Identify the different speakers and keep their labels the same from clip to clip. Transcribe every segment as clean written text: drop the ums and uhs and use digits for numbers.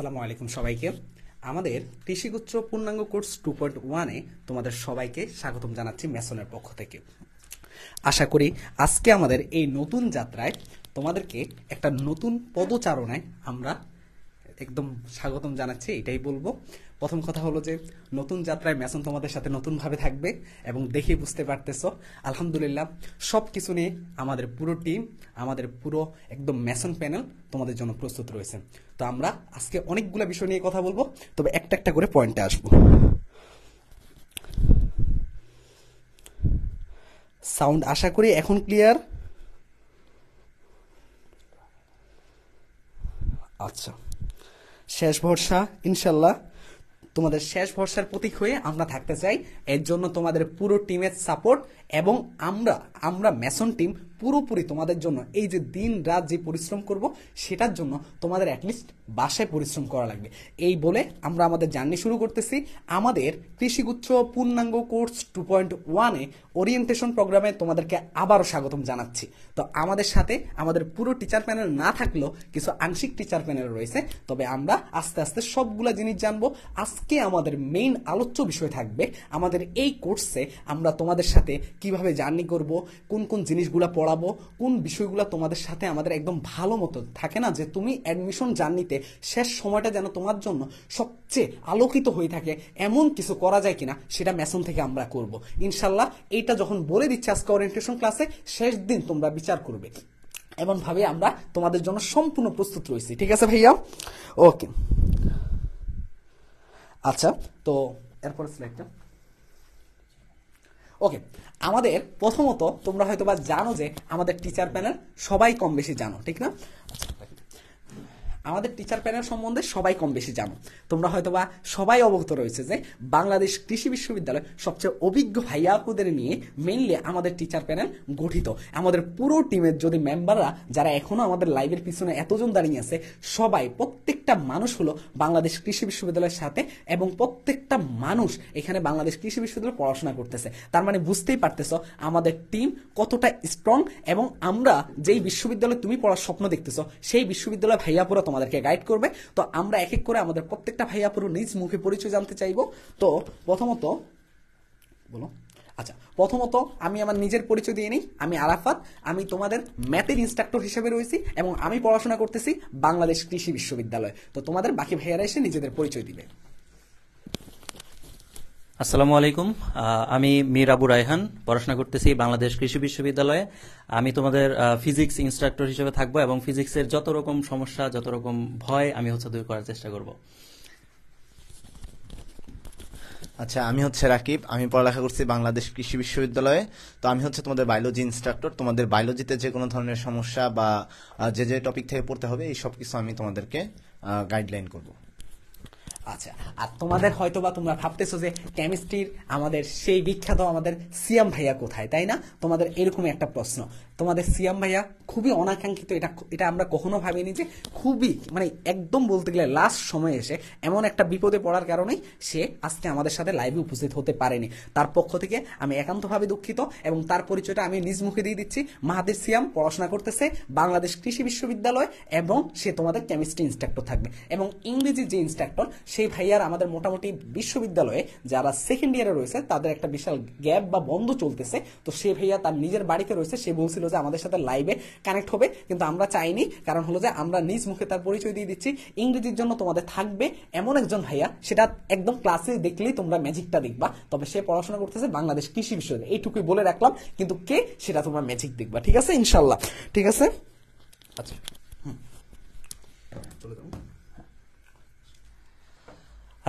Speaker 1: আসসালামু আলাইকুম সবাইকে। আমাদের কৃষিগুচ্ছ পূর্ণাঙ্গ কোর্স 2.1-এ তোমাদের সবাইকে স্বাগতম জানাচ্ছি মেসনের পক্ষ থেকে। আশা করি আজকে আমাদের এই নতুন যাত্রায় তোমাদেরকে একটা নতুন পদচারণায় আমরা একদম স্বাগতম জানাচ্ছি, এটাই বলবো। প্রথম কথা হলো যে নতুন যাত্রায় মেসন তোমাদের সাথে নতুনভাবে থাকবে এবং দেখে বুঝতে পারতেছো আলহামদুলিল্লাহ সব কিছু নিয়ে আমাদের পুরো টিম, আমাদের পুরো একদম মেসন প্যানেল তোমাদের জন্য প্রস্তুত রয়েছে। তো আমরা আজকে অনেকগুলো বিষয় নিয়ে কথা বলবো, তবে একটা একটা করে পয়েন্টে আসবো। সাউন্ড আশা করি এখন ক্লিয়ার। আচ্ছা, শেষ ভরসা ইনশাল্লাহ, তোমাদের শেষ ভরসার প্রতীক হয়ে আমরা থাকতে চাই। এর জন্য তোমাদের পুরো টিমের সাপোর্ট এবং আমরা আমরা মেসন টিম পুরোপুরি তোমাদের জন্য এই যে দিন রাত যে পরিশ্রম করব সেটার জন্য তোমাদের অ্যাটলিস্ট বাসায় পরিশ্রম করা লাগবে। এই বলে আমরা আমাদের জার্নি শুরু করতেছি। আমাদের কৃষিগুচ্ছ পূর্ণাঙ্গ কোর্স 2.1-এ ওরিয়েন্টেশন প্রোগ্রামে তোমাদেরকে আবারও স্বাগতম জানাচ্ছি। তো আমাদের সাথে আমাদের পুরো টিচার প্যানেল না থাকলেও কিছু আংশিক টিচার প্যানেল রয়েছে, তবে আমরা আস্তে আস্তে সবগুলা জিনিস জানবো। আজকে আমাদের মেইন আলোচ্য বিষয় থাকবে আমাদের এই কোর্সে আমরা তোমাদের সাথে কিভাবে জার্নি করব, কোন কোন জিনিসগুলো পড়াবো, কোন বিষয়গুলো তোমাদের সাথে আমাদের একদম ভালো মতো থাকে না যে তুমি অ্যাডমিশন জার্নিতে শেষ সময়টা যেন তোমার জন্য সবচেয়ে আলোকিত হয়ে থাকে, এমন কিছু করা যায় কিনা সেটা মেসন থেকে আমরা করব ইনশাল্লাহ। এইটা যখন বলে দিচ্ছি আজকে ওরিয়েন্টেশন ক্লাসে, শেষ দিন তোমরা বিচার করবে। এমন ভাবে আমরা তোমাদের জন্য সম্পূর্ণ প্রস্তুত রয়েছি, ঠিক আছে ভাইয়া? ওকে, আচ্ছা, তো এরপর স্লাইডটা। ওকে, আমাদের প্রথমত তোমরা হয়তোবা জানো যে আমাদের টিচার প্যানেল সবাই কম বেশি জানো, ঠিক না? আমাদের টিচার প্যানেল সম্বন্ধে সবাই কম বেশি জানো। তোমরা হয়তোবা সবাই অবগত রয়েছে যে বাংলাদেশ কৃষি বিশ্ববিদ্যালয় সবচেয়ে অভিজ্ঞ ভাইয়াপুদের নিয়ে মেইনলি আমাদের টিচার প্যানেল গঠিত। আমাদের পুরো টিমের যদি মেম্বাররা যারা এখনো আমাদের লাইভের পিছনে এতজন দাঁড়িয়ে আছে, সবাই প্রত্যেকটা মানুষ হলো বাংলাদেশ কৃষি বিশ্ববিদ্যালয়ের সাথে, এবং প্রত্যেকটা মানুষ এখানে বাংলাদেশ কৃষি বিশ্ববিদ্যালয়ে পড়াশোনা করতেছে। তার মানে বুঝতেই পারতেছো আমাদের টিম কতটা স্ট্রং, এবং আমরা যেই বিশ্ববিদ্যালয়ে তুমি পড়ার স্বপ্ন দেখতেছো সেই বিশ্ববিদ্যালয় ভাইয়াপুরা তোমাদেরকে গাইড করবে। তো আমরা এক এক করে আমাদের প্রত্যেকটা ভাইয়াপুর নিজ মুখে পরিচয় জানতে চাইবো। তো প্রথমত বলো। আচ্ছা, প্রথমত আমি আমার নিজের পরিচয় দিয়ে নিই। আমি আরাফাত, আমি তোমাদের ম্যাথের ইনস্ট্রাক্টর হিসেবে রয়েছি এবং আমি পড়াশোনা করতেছি বাংলাদেশ কৃষি বিশ্ববিদ্যালয়। তো তোমাদের বাকি ভাইয়ারা এসে নিজেদের পরিচয় দিবে।
Speaker 2: আসসালামু আলাইকুম, আমি মীর আবু রায়হান, পড়াশোনা করতেছি বাংলাদেশ কৃষি বিশ্ববিদ্যালয়ে। আমি তোমাদের ফিজিক্স ইনস্ট্রাক্টর হিসেবে থাকবো এবং ফিজিক্সের যত রকম সমস্যা, যত রকম ভয় আমি দূর করার চেষ্টা করব।
Speaker 3: আচ্ছা, আমি রাকিব, আমি পড়ালেখা করছি বাংলাদেশ কৃষি বিশ্ববিদ্যালয়ে। তো আমি তোমাদের বায়োলজি ইনস্ট্রাক্টর। তোমাদের বায়োলজিতে যে কোনো ধরনের সমস্যা বা যে যে টপিক থেকে পড়তে হবে এই সব কিছু আমি তোমাদেরকে গাইডলাইন করব।
Speaker 1: আচ্ছা, আর তোমাদের হয়তোবা তোমরা ভাবতেছো যে কেমিস্ট্রির আমাদের সেই বিখ্যাত আমাদের সিয়াম ভাইয়া কোথায়, তাই না? তোমাদের এরকমই একটা প্রশ্ন। তোমাদের সিয়াম ভাইয়া খুবই অনাকাঙ্ক্ষিত, এটা আমরা কখনো ভাবিনি যে খুবই মানে একদম বলতে গেলে লাস্ট সময়ে এসে এমন একটা বিপদে পড়ার কারণেই সে আজকে আমাদের সাথে লাইভে উপস্থিত হতে পারেনি। তার পক্ষ থেকে আমি একান্তভাবে দুঃখিত, এবং তার পরিচয়টা আমি নিজ মুখে দিয়ে দিচ্ছি। মাহাদির সিয়াম পড়াশোনা করতেছে বাংলাদেশ কৃষি বিশ্ববিদ্যালয় এবং সে তোমাদের কেমিস্ট্রি ইনস্ট্রাক্টর থাকবে। এবং ইংরেজি যে ইনস্ট্রাক্টর সেই ভাইয়ার আমাদের মোটামুটি বিশ্ববিদ্যালয়ে যারা সেকেন্ড ইয়ারে রয়েছে তাদের একটা বিশাল গ্যাপ বা বন্ধ চলতেছে। তো সে ভাইয়া তার নিজের বাড়িতে রয়েছে, সে বলছিল যে আমাদের সাথে লাইভে কানেক্ট হবে, কিন্তু আমরা চাইনি। কারণ হলো যে আমরা নিজ মুখে তার পরিচয় দিয়ে দিচ্ছি। ইংরেজির জন্য তোমাদের থাকবে এমন একজন ভাইয়া, সেটা একদম ক্লাসে দেখলেই তোমরা ম্যাজিকটা দেখবা। তবে সে পড়াশোনা করতেছে বাংলাদেশ কৃষি বিশ্ববিদ্যালয়, এইটুকুই বলে রাখলাম। কিন্তু কে সেটা তোমরা ম্যাজিক দেখবা, ঠিক আছে ইনশাল্লাহ? ঠিক আছে, আচ্ছা।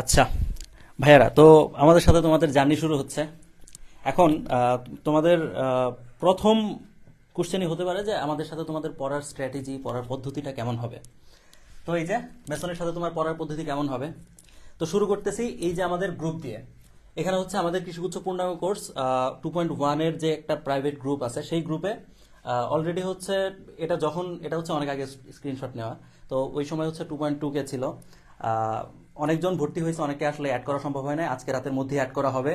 Speaker 2: আচ্ছা ভাইয়ারা, তো আমাদের সাথে তোমাদের জার্নি শুরু হচ্ছে এখন। তোমাদের প্রথম কোশ্চেনই হতে পারে যে আমাদের সাথে তোমাদের পড়ার স্ট্র্যাটেজি, পড়ার পদ্ধতিটা কেমন হবে। তো এই যে মেসনের সাথে তোমার পড়ার পদ্ধতি কেমন হবে, তো শুরু করতেছি এই যে আমাদের গ্রুপ দিয়ে। এখানে আমাদের কৃষিগুচ্ছ পূর্ণাঙ্গ কোর্স 2.1-এর যে একটা প্রাইভেট গ্রুপ আছে, সেই গ্রুপে অলরেডি এটা অনেক আগে স্ক্রিনশট নেওয়া। তো ওই সময় 2.2 ছিল। অনেকজন ভর্তি হয়েছে, অনেকে আসলে অ্যাড করা সম্ভব হয় না। আজকে রাতের মধ্যে অ্যাড করা হবে,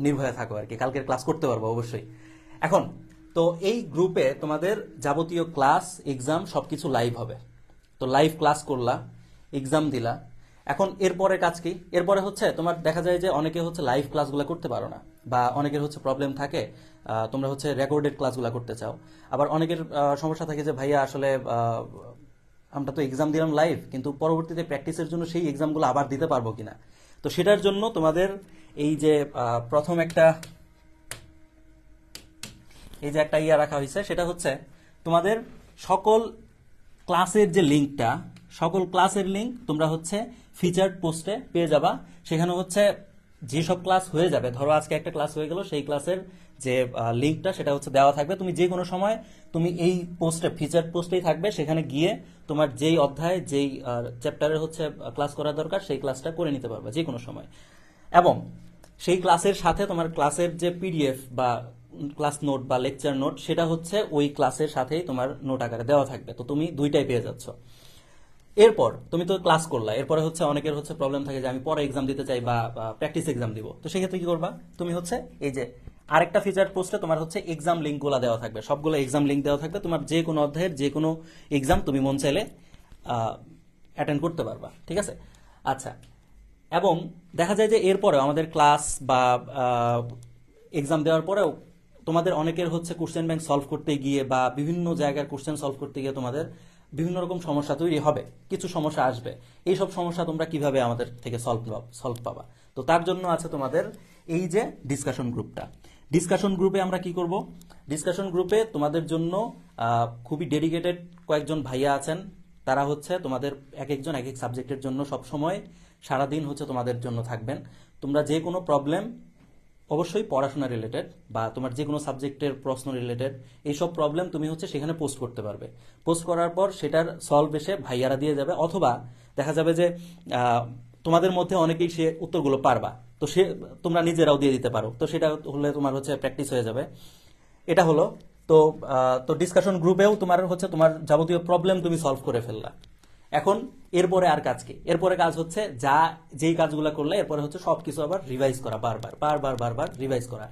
Speaker 2: নির্ভয়ে থাকো আর কি, কালকের ক্লাস করতে পারবো অবশ্যই। এখন তো এই গ্রুপে তোমাদের যাবতীয় ক্লাস, এক্সাম সবকিছু লাইভ হবে। তো লাইভ ক্লাস করলা, এক্সাম দিলা, এখন এরপরে কাজ কি? এরপরে হচ্ছে তোমার দেখা যায় যে অনেকে হচ্ছে লাইভ ক্লাসগুলো করতে পারো না, বা অনেকের হচ্ছে প্রবলেম থাকে, তোমরা হচ্ছে রেকর্ডেড ক্লাসগুলো করতে চাও। আবার অনেকের সমস্যা থাকে যে ভাইয়া আসলে আমরা তো এক্সাম দিলাম লাইভ, কিন্তু পরবর্তীতে প্র্যাকটিসের জন্য সেই এক্সামগুলো আবার দিতে পারবো কিনা। তো সেটার জন্য তোমাদের এই যে প্রথম একটা ইয়া রাখা হয়েছে, সেটা হচ্ছে তোমাদের সকল ক্লাসের যে লিঙ্কটা, সকল ক্লাসের লিঙ্ক তোমরা হচ্ছে ফিচার্ড পোস্টে পেয়ে যাবা। সেখানে হচ্ছে যেসব ক্লাস হয়ে যাবে, ধরো আজকে একটা ক্লাস হয়ে গেল, সেই ক্লাসের যে লিঙ্কটা সেটা হচ্ছে দেওয়া থাকবে। তুমি যে কোনো সময় তুমি এই পোস্টে, ফিচার্ড পোস্টেই থাকবে, সেখানে গিয়ে তোমার যেই অধ্যায়, যেই চ্যাপ্টারের হচ্ছে ক্লাস করা দরকার সেই ক্লাসটা করে নিতে পারবে যে কোনো সময়। এবং সেই ক্লাসের সাথে তোমার ক্লাসের যে পিডিএফ বা ক্লাস নোট বা লেকচার নোট, সেটা হচ্ছে ওই ক্লাসের সাথেই তোমার নোট আকারে দেওয়া থাকবে। তো তুমি দুইটাই পেয়ে যাচ্ছ। এরপর তুমি তো ক্লাস করলা, এরপরে হচ্ছে অনেকের হচ্ছে প্রবলেম থাকে যে আমি পরে এক্সাম দিতে চাই বা প্র্যাকটিস এক্সাম দিব। তো সেক্ষেত্রে কি করবা? তুমি হচ্ছে এই যে আরেকটা ফিচার পোস্টে তোমার হচ্ছে এক্সাম লিঙ্কগুলো দেওয়া থাকবে, সবগুলো এক্সাম লিঙ্ক দেওয়া থাকবে। তোমার যে কোনো অধ্যায়ের যে কোনো এক্সাম তুমি মন চাইলে অ্যাটেন্ড করতে পারবা, ঠিক আছে? আচ্ছা, এবং দেখা যায় যে এরপরেও আমাদের ক্লাস বা এক্সাম দেওয়ার পরেও তোমাদের অনেকের হচ্ছে কোশ্চেন ব্যাংক সলভ করতে গিয়ে বা বিভিন্ন জায়গার কোশ্চেন সলভ করতে গিয়ে তোমাদের বিভিন্ন রকম সমস্যা তৈরি হবে, কিছু সমস্যা আসবে। এই সব সমস্যা তোমরা কিভাবে আমাদের থেকে সলভ পাবা? তো তার জন্য আছে তোমাদের এই যে ডিসকাশন গ্রুপটা। ডিসকাশন গ্রুপে আমরা কি করব? ডিসকাশন গ্রুপে তোমাদের জন্য খুবই ডেডিকেটেড কয়েকজন ভাইয়া আছেন। তারা হচ্ছে তোমাদের এক একজন এক এক সাবজেক্টের জন্য সব সময় সারাদিন হচ্ছে তোমাদের জন্য থাকবেন। তোমরা যে কোনো প্রবলেম, অবশ্যই পড়াশোনা রিলেটেড বা তোমার যে কোনো সাবজেক্টের প্রশ্ন রিলেটেড, এইসব প্রবলেম তুমি হচ্ছে সেখানে পোস্ট করতে পারবে। পোস্ট করার পর সেটার সলভ এসে ভাইয়ারা দিয়ে যাবে, অথবা দেখা যাবে যে তোমাদের মধ্যে অনেকেই সে উত্তরগুলো পারবা, তো সে তোমরা নিজেরাও দিয়ে দিতে পারো। তো সেটা হলে তোমার হচ্ছে প্র্যাকটিস হয়ে যাবে। এটা হলো তো ডিসকাশন গ্রুপেও তোমার হচ্ছে তোমার যাবতীয় প্রবলেম তুমি সলভ করে ফেললা। এখন এরপরে আর কাজ কি? এরপরে কাজ হচ্ছে যেই কাজগুলো করলে এরপরে হচ্ছে সবকিছু আবার রিভাইজ করা, বারবার রিভাইজ করা।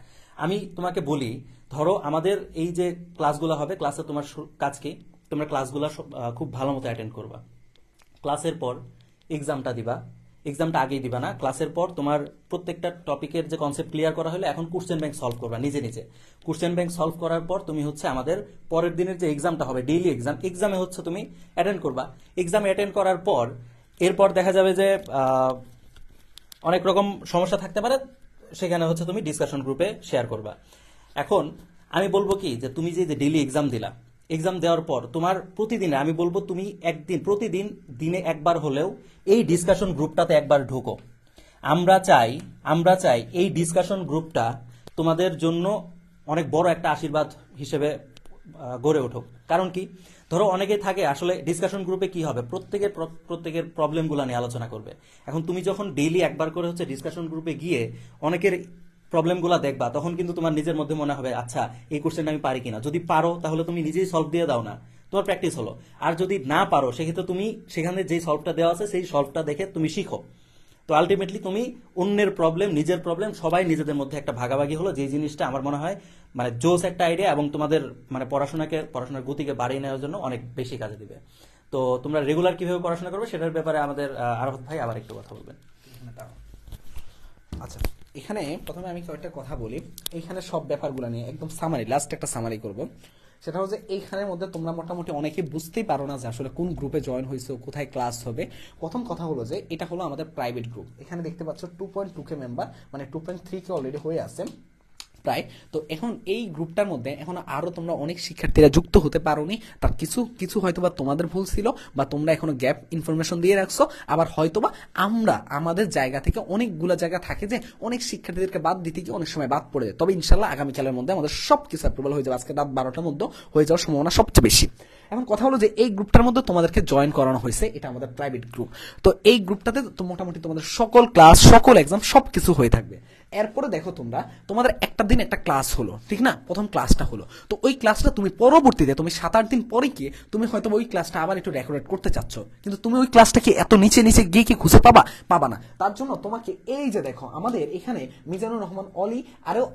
Speaker 2: আমি তোমাকে বলি, ধরো আমাদের এই যে ক্লাসগুলো হবে, ক্লাসে তোমার কাজ কি? তোমরা ক্লাসগুলো খুব ভালো মতো অ্যাটেন্ড করবা। ক্লাসের পর এক্সামটা দিবা। এক্সামটা আগেই দিবা না, ক্লাসের পর তোমার প্রত্যেকটা টপিকের যে কনসেপ্ট ক্লিয়ার করা হলে এখন কোশ্চেন ব্যাংক সলভ করবা নিজে নিজে। কোশ্চেন ব্যাংক সলভ করার পর তুমি হচ্ছে আমাদের পরের দিনের যে এক্সামটা হবে, ডেইলি এক্সাম, এক্সামে হচ্ছে তুমি অ্যাটেন্ড করবা। এক্সামে অ্যাটেন্ড করার পর এরপর দেখা যাবে যে অনেক রকম সমস্যা থাকতে পারে, সেখানে হচ্ছে তুমি ডিসকাশন গ্রুপে শেয়ার করবা। এখন আমি বলবো কি, যে তুমি যে ডেইলি এক্সাম দিলা, এক্সাম দেওয়ার পর তোমার প্রতিদিনে আমি বলবো তুমি প্রতিদিন দিনে একবার হলেও এই ডিসকাশন গ্রুপটাতে একবার ঢোকো। আমরা চাই এই ডিসকাশন গ্রুপটা তোমাদের জন্য অনেক বড় একটা আশীর্বাদ হিসেবে গড়ে উঠুক। কারণ কি, ধরো অনেকেই থাকে আসলে ডিসকাশন গ্রুপে কি হবে, প্রত্যেকের প্রবলেমগুলো নিয়ে আলোচনা করবে। এখন তুমি যখন ডেইলি একবার করে হচ্ছে ডিসকাশন গ্রুপে গিয়ে অনেকের প্রবলেমগুলো দেখবা, তখন কিন্তু তোমার নিজের মধ্যে মনে হবে আচ্ছা এই কোশ্চেনটা আমি পারি কিনা। যদি পারো তাহলে তুমি নিজেই সলভ দিয়ে দাও না, তোমার প্র্যাকটিস হলো। আর যদি না পারো সেক্ষেত্রে তুমি সেখানে যেই সলভটা দেওয়া আছে সেই সলভটা দেখে তুমি শিখো। তো আলটিমেটলি তুমি অন্যের প্রবলেম, নিজের প্রবলেম, সবাই নিজেদের মধ্যে একটা ভাগাভাগি হলো, যে জিনিসটা আমার মনে হয় মানে জোস একটা আইডিয়া, এবং তোমাদের মানে পড়াশোনার গতিকে বাড়িয়ে নেওয়ার জন্য অনেক বেশি কাজে দিবে। তো তোমরা রেগুলার কিভাবে পড়াশোনা করবে সেটার ব্যাপারে আমাদের আরাফাত ভাই আবার একটু কথা বলবেন।
Speaker 1: আচ্ছা, এখানে প্রথমে আমি কয়েকটা কথা বলি। এইখানে সব ব্যাপারগুলো নিয়ে একদম সামারি, লাস্ট একটা সামারি করব। সেটা হচ্ছে এইখানের মধ্যে তোমরা মোটামুটি অনেকে বুঝতেই পারো না যে আসলে কোন গ্রুপে জয়েন হয়েছে, কোথায় ক্লাস হবে। প্রথম কথা হলো যে এটা হলো আমাদের প্রাইভেট গ্রুপ। এখানে দেখতে পাচ্ছ 2.2K মেম্বার, মানে 2.3K অলরেডি হয়ে আছে প্রায়। তো এখন এই গ্রুপটার মধ্যে এখন আরো তোমরা অনেক শিক্ষার্থীরা যুক্ত হতে পারোনি, তার কিছু হয়তোবা তোমাদের ভুল ছিল, বা তোমরা এখনো গ্যাপ ইনফরমেশন দিয়ে রাখছো। আবার হয়তোবা আমরা আমাদের জায়গা থেকে অনেকগুলো জায়গা থাকে যে অনেক শিক্ষার্থীদেরকে বাদ দিতে গিয়ে অনেক সময় বাদ পড়ে যায়। তবে ইনশাল্লাহ আগামীকালের মধ্যে আমাদের সবকিছু অ্যাপ্রুভাল হয়ে যাবে, আজকে রাত 12টার মধ্যে হয়ে যাওয়ার সম্ভাবনা সবচেয়ে বেশি। এখন কথা হলো যে এই গ্রুপটার মধ্যে তোমাদেরকে জয়েন করানো হয়েছে, এটা আমাদের প্রাইভেট গ্রুপ। তো এই গ্রুপটাতে তো মোটামুটি তোমাদের সকল ক্লাস, সকল এক্সাম সবকিছু হয়ে থাকবে। এরপরে দেখো তোমরা তোমাদের একটা দিন একটা ক্লাস হলো, ঠিক না, প্রথম ক্লাসটা হলো, তো ওই ক্লাসটা তুমি পরবর্তীতে তুমি 7-8 দিন পরে গিয়ে তুমি হয়তো ওই ক্লাসটা আবার একটু রেকর্ড করতে চাচ্ছ, কিন্তু তুমি ওই ক্লাসটাকে এত নিচে নিচে গিয়ে কি খুঁজে পাবা না। তার জন্য তোমাকে এই যে দেখো আমাদের এখানে মিজানুর রহমান অলি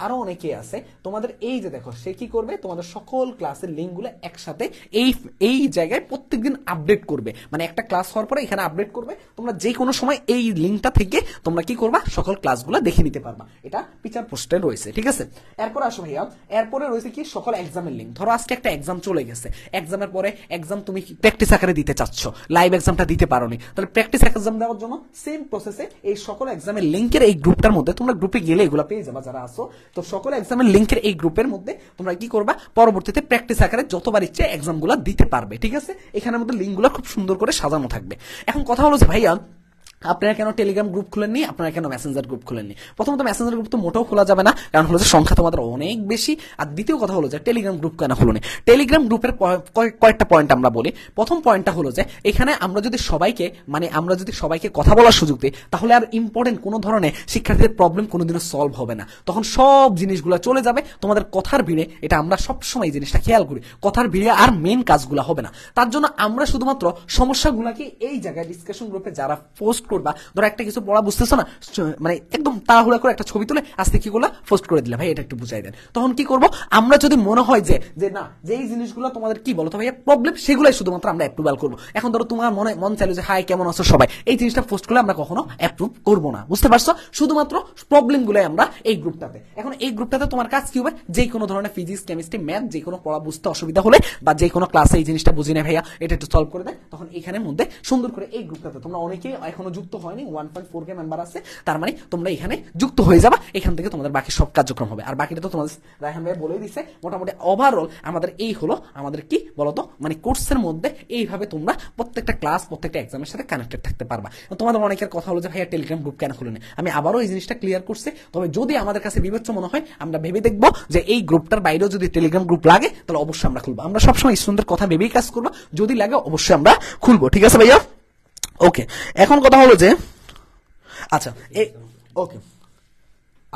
Speaker 1: আরো অনেকে আছে, তোমাদের এই যে দেখো সে কি করবে, তোমাদের সকল ক্লাসের লিঙ্কগুলো একসাথে এই জায়গায় প্রত্যেকদিন আপডেট করবে, মানে একটা ক্লাস হওয়ার পরে এখানে আপডেট করবে, তোমরা যে কোনো সময় এই লিঙ্কটা থেকে তোমরা কি করবা, সকল ক্লাসগুলো দেখে নিতে পারবা। এটা পিকচার পোস্টে রয়েছে, ঠিক আছে। এরপর আসো ভাইয়া, এরপরে রয়েছে কি সকল এক্সামের লিঙ্ক। ধরো আজকে একটা এক্সাম চলে গেছে, এক্সামের পরে এক্সাম তুমি প্র্যাকটিস আকারে দিতে চাচ্ছ, লাইভ এক্সামটা দিতে পারোনি, তাহলে প্র্যাকটিস এক্সাম দেওয়ার জন্য সেম প্রসেসে এই সকল এক্সামের লিঙ্কের এই গ্রুপটার মধ্যে তোমরা গ্রুপে গেলে এগুলো পেয়ে যাবা যারা আসো। তো সকল এক্সামের লিঙ্কের এই গ্রুপের মধ্যে তোমরা কি করবা, পরবর্তীতে প্র্যাকটিস আকারে যতবার ইচ্ছে এক্সামগুলো দিতে পারবে, ঠিক আছে। এখানের মধ্যে লিঙ্কগুলো খুব সুন্দর করে সাজানো থাকবে। এখন কথা হলো যে ভাইয়া আপনারা কেন টেলিগ্রাম গ্রুপ খুলেননি, আপনারা কেন মেসেঞ্জার গ্রুপ খুলেননি? প্রথমত মেসেঞ্জার গ্রুপ তো মোটেও খোলা যাবে না, কারণ হলো যে সংখ্যা তোমাদের অনেক বেশি। আর দ্বিতীয় কথা হলো যে টেলিগ্রাম গ্রুপ কেন খুলুনি? টেলিগ্রাম গ্রুপের কয়েকটা পয়েন্ট আমরা বলি। প্রথম পয়েন্টটা হলো যে এখানে আমরা যদি সবাইকে কথা বলার সুযোগ দিই, তাহলে আর ইম্পর্টেন্ট কোনো ধরনের শিক্ষার্থীদের প্রবলেম কোনোদিনও সলভ হবে না, তখন সব জিনিসগুলো চলে যাবে তোমাদের কথার ভিড়ে। এটা আমরা সবসময় এই জিনিসটা খেয়াল করি, কথার ভিড়ে আর মেন কাজগুলো হবে না। তার জন্য আমরা শুধুমাত্র সমস্যাগুলোকে এই জায়গায় ডিসকাশন গ্রুপে যারা পোস্ট করবা, ধরো একটা কিছু পড়া বুঝতেছো না, মানে একদম তাড়াহুড়া করে একটা ছবি তুলে আজকে কি করলা, পোস্ট করে দিলে, ভাই এটা একটু বুঝাই দেন, তখন কি করব আমরা, যদি মনে হয় যে না যে এই জিনিসগুলো তোমাদের কি বলো তো ভাইয়া প্রবলেম, সেগুলাই শুধুমাত্র আমরা অ্যাপ্রুভাল করবো। এখন ধরো তোমার মন চাইলো যে হাই কেমন আছো সবাই, এই জিনিসটা পোস্ট করলে আমরা কখনো অ্যাপ্রুভ করবো না, বুঝতে পারছো? শুধুমাত্র প্রবলেম গুলাই আমরা এই গ্রুপটাতে। এখন এই গ্রুপটাতে তোমার কাজ কি হবে, যে কোনো ধরনের ফিজিক্স কেমিস্ট্রি ম্যাথ যে কোনো পড়া বুঝতে অসুবিধা হলে, বা যে কোনো ক্লাসে এই জিনিসটা বুঝি না ভাইয়া এটা একটু সলভ করে দেয়, তখন এখানের মধ্যে সুন্দর করে এই গ্রুপটাতে তোমরা অনেকেই এখনো যুক্ত হয়নি, 1.4K মেম্বার আছে, তার মানে তোমরা এখানে যুক্ত হয়ে যাবা, এখান থেকে তোমাদের বাকি সব কার্যক্রম হবে। আর বাকিটা তো তোমাদের রায়হান ভাই বলেই দিছে। মোটামুটি ওভারঅল আমাদের এই হলো আমাদের কি বলতো, মানে কোর্সের মধ্যে এইভাবে তোমরা প্রত্যেকটা ক্লাস প্রত্যেকটা এক্সামের সাথে কানেক্টেড থাকতে পারবা। তোমাদের অনেকের কথা হলো যে ভাইয়া টেলিগ্রাম গ্রুপ কেন খুলে নেই, আমি আবারও এই জিনিসটা ক্লিয়ার করছি। তবে যদি আমাদের কাছে বিবেচ্য মনে হয়, আমরা ভেবে দেখবো যে এই গ্রুপটার বাইরেও যদি টেলিগ্রাম গ্রুপ লাগে, তাহলে অবশ্যই আমরা খুলবো। আমরা সবসময় স্টুডেন্টদের কথা ভেবেই কাজ করবো, যদি লাগে অবশ্যই আমরা খুলবো, ঠিক আছে ভাইয়া? ওকে, এখন কথা হলো যে আচ্ছা ওকে,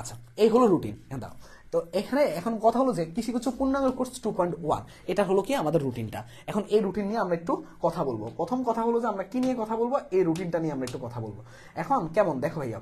Speaker 1: আচ্ছা এই হলো রুটিন। দাও তো এখানে এখন কথা হলো যে কৃষিগুচ্ছ পূর্ণাঙ্গ কোর্স 2.1, এটা হলো কি আমাদের রুটিনটা। এখন এই রুটিন নিয়ে আমরা একটু কথা বলবো। প্রথম কথা হলো যে আমরা কি নিয়ে কথা বলবো, এই রুটিনটা নিয়ে আমরা একটু কথা বলবো। এখন কেমন দেখো ভাইয়া,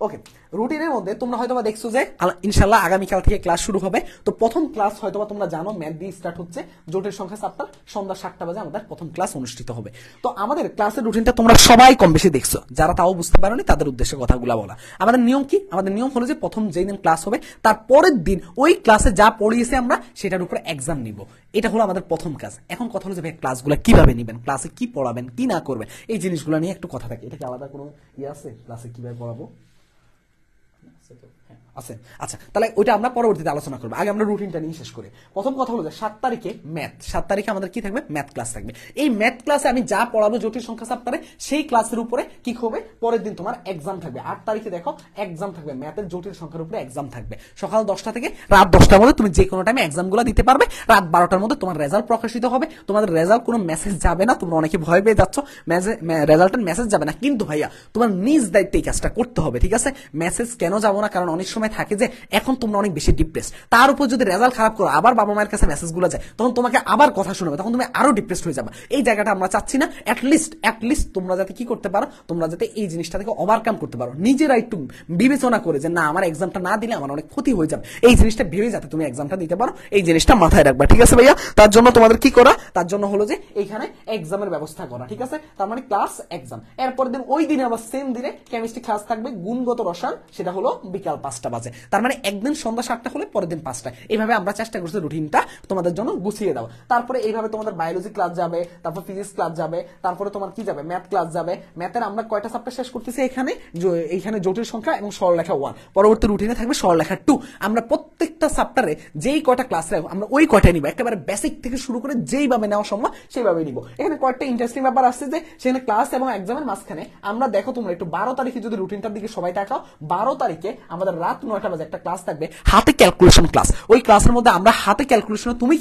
Speaker 1: ওকে, রুটিনের মধ্যে তোমরা হয়তো দেখছো যে ইনশাল্লাহ আগামীকাল থেকে ক্লাস শুরু হবে। তো প্রথম ক্লাস হয়তো তোমরা জানো ম্যাথ দিয়ে স্টার্ট হচ্ছে, জটিল সংখ্যা চ্যাপ্টার, সন্ধ্যা 7টা বাজে আমাদের প্রথম ক্লাস অনুষ্ঠিত হবে। তো আমাদের ক্লাসের রুটিনটা তোমরা সবাই কম বেশি দেখছো, যারা তাও বুঝতে পারোনি তাদের উদ্দেশ্যে কথাগুলো বলা। আমাদের নিয়ম কি, আমাদের নিয়ম হলো যে প্রথম যেই দিন ক্লাস হবে তার পরের দিন ওই ক্লাসে যা পড়িয়েছে আমরা সেটার উপরে এক্সাম নিব, এটা হলো আমাদের প্রথম কাজ। এখন কথা হলো যে ভাই ক্লাসগুলো কিভাবে নিবেন, ক্লাসে কি পড়াবেন কি না করবেন, এই জিনিসগুলো নিয়ে একটু কথা থাকে। এটা কি আলাদা কোনো আছে, ক্লাসে কিভাবে পড়াবো আছে? আচ্ছা, তাহলে ওইটা আমরা পরবর্তীতে আলোচনা করবো, আগে আমরা রুটিনটা নিয়ে শেষ করি। প্রথম কথা হলো যে 7 তারিখে ম্যাথ, 7 তারিখে আমাদের কি থাকবে, ম্যাথ ক্লাস থাকবে। এই ম্যাথ ক্লাসে আমি যা পড়াবো জটিল সংখ্যা চ্যাপ্টারে, সেই ক্লাসের উপরে কি হবে, পরের দিন তোমার এক্সাম থাকবে। 8 তারিখে দেখো এক্সাম থাকবে, ম্যাথের জটিল সংখ্যার উপরে এক্সাম থাকবে। সকাল 10টা থেকে রাত 10টার মধ্যে তুমি যে কোনো টাইমে এক্সামগুলো দিতে পারবে। রাত 12টার মধ্যে তোমার রেজাল্ট প্রকাশিত হবে। তোমাদের রেজাল্ট কোনো মেসেজ যাবে না, তোমরা অনেকে ভয় পেয়ে যাচ্ছ, রেজাল্টের মেসেজ যাবে না, কিন্তু ভাইয়া তোমার নিজ দায়িত্বে এই কাজটা করতে হবে, ঠিক আছে? মেসেজ কেন যাবো না, কারণ অনেক সময় থাকে যে এখন তোমরা অনেক বেশি ডিপ্রেস, তার উপর যদি রেজাল্ট খারাপ করো, আবার বাবা মায়ের কাছে মেসেজগুলো যায়, তখন তোমাকে আবার কথা শুনবে, তখন তুমি আরো ডিপ্রেসড হয়ে যাবে। এই জায়গাটা আমরা চাচ্ছি না। অ্যাটলিস্ট তোমরা যাতে কি করতে পারো, তোমরা যাতে এই জিনিসটা থেকে ওভারকাম করতে পারো, নিজেরা একটু বিবেচনা করে যে না আমার এক্সামটা না দিলে আমার অনেক ক্ষতি হয়ে যাবে, এই জিনিসটা ভেবে যাতে তুমি এক্সামটা দিতে পারো, এই জিনিসটা মাথায় রাখবা, ঠিক আছে ভাইয়া? তার জন্য তোমাদের কি করা, তার জন্য হলো যে এইখানে এক্সামের ব্যবস্থা করা, ঠিক আছে? তার মানে ক্লাস এক্সাম, এরপর দিন ওই দিনে আবার সেম দিনে কেমিস্ট্রি ক্লাস থাকবে, গুণগত রসায়ন, সেটা হলো বিকাল 5টা বাজে। তার মানে একদিন সন্ধ্যা 7টা হলে পরের দিন 5টায়। এইভাবে আমরা চেষ্টা করছি রুটিনটা তোমাদের জন্য গুছিয়ে দাও। তারপরে এইভাবে তোমাদের বায়োলজি ক্লাস যাবে, তারপর ফিজিক্স ক্লাস যাবে, তারপরে তোমার কি যাবে, ম্যাথ ক্লাস যাবে। ম্যাথের আমরা কয়টা চ্যাপ্টার শেষ করতেছি এইখানে জটিল সংখ্যা এবং সরলরেখা 1, পরবর্তী রুটিনে থাকবে সরলরেখা 2। আমরা প্রত্যেকটা চ্যাপ্টারে যেই কয়টা ক্লাস রাখবো আমরা ওই কয়টা নিব, একেবারে বেসিক থেকে শুরু করে যেইভাবে নেওয়া সম্ভব সেইভাবে নিব। এখানে কয়েকটা ইন্টারেস্টিং ব্যাপার আসছে যে সেখানে ক্লাস এবং এক্সামের মাঝখানে আমরা দেখো তোমরা একটু 12 তারিখে যদি রুটিনটার দিকে সবাই তাকাও, 12 তারিখে আমাদের রাত 9টা বাজে একটা ক্লাস থাকবে হাতে ক্যালকুলেশন ক্লাস। ওই ক্লাসের মধ্যে আমরা হাতে ক্যালকুলেশন তুমি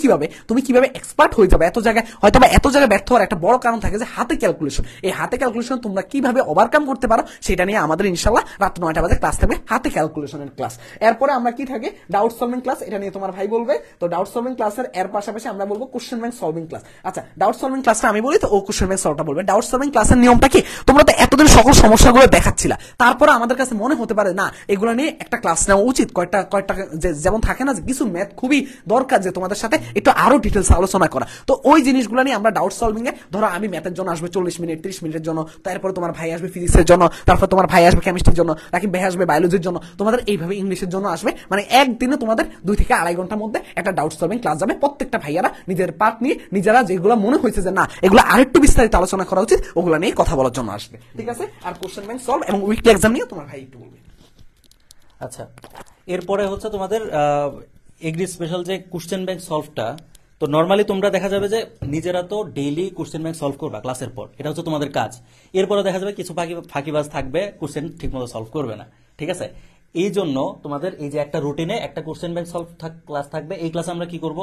Speaker 1: কিভাবে এক্সপার্ট হয়ে যাবে। এত জায়গায় ব্যর্থ হওয়ার একটা বড় কারণ থাকে যে হাতে ক্যালকুলেশন। এই হাতে ক্যালকুলেশন তোমরা কিভাবে ওভারকাম করতে পারো সেটা নিয়ে আমাদের ইনশাআল্লাহ রাত 9টা বাজে ক্লাস থাকবে হাতে ক্যালকুলেশনের ক্লাস। এরপরে আমরা কি থাকে ডাউট সলভিং ক্লাস, এটা নিয়ে তোমার ভাই বলবে। তো ডাউট সলভিং ক্লাসের এর পাশাপাশি আমরা বলবো কোশ্চেন ব্যাংক সলভিং ক্লাস। আচ্ছা, ডাউট সলভিং ক্লাসটা আমি বলি, তো ও কোশ্চেন ব্যাংক সলভটা বলবে। ডাউট সলভিং ক্লাসের নিয়মটা কি, তোমরা তো এতদিন সকল সমস্যাগুলো দেখাচ্ছিলা, তারপরে আমাদের কাছে মনে হতে পারে না এগুলো নিয়ে একটা ক্লাস নেওয়া উচিত। কয়টা যেমন থাকে না যে কিছু ম্যাথ খুবই দরকার যে তোমাদের সাথে একটু আরো ডিটেলস আলোচনা করা। তো ওই জিনিসগুলো নিয়ে আমরা ডাউট সলভিং এ, ধরো আমি ম্যাথের জন্য আসবে 40 মিনিট 30 মিনিটের জন্য, তারপরে তোমার ভাই আসবে ফিজিক্সের জন্য, তারপর তোমার ভাই আসবে কেমিস্ট্রির জন্য, রাকিব ভাই আসবে বায়োলজির জন্য, তোমাদের এইভাবে ইংলিশের জন্য আসবে। মানে একদিনে তোমাদের 2 থেকে 2.5 ঘন্টার মধ্যে একটা ডাউট সলভিং ক্লাস যাবে। প্রত্যেকটা ভাইয়ারা নিজের পার্ট নিয়ে নিজেরা যেগুলো মনে হয়েছে যে না এগুলো আরেকটু বিস্তারিত আলোচনা করা উচিত ওগুলো নিয়ে কথা বলার জন্য আসবে, ঠিক আছে। আর কোশ্চেন ব্যাংক সলভ এবং উইকলি এক্সাম নিয়ে তোমার ভাই একটু বলবে।
Speaker 2: আচ্ছা, এরপরে হচ্ছে তোমাদের এগ্রি স্পেশাল যে কোশ্চেন ব্যাংক সলভটা। তো নর্মালি তোমরা দেখা যাবে যে নিজেরা তো ডেইলি কোশ্চেন ব্যাংক সলভ করবা ক্লাসের পর, এটা হচ্ছে তোমাদের কাজ। এরপরে দেখা যাবে কিছু ফাঁকিবাজ থাকবে, কোশ্চেন ঠিকমতো সলভ করবে না, ঠিক আছে। এই জন্য তোমাদের এই যে একটা রুটিনে একটা কোশ্চেন ব্যাংক সলভ ক্লাস থাকবে। এই ক্লাসে আমরা কি করব,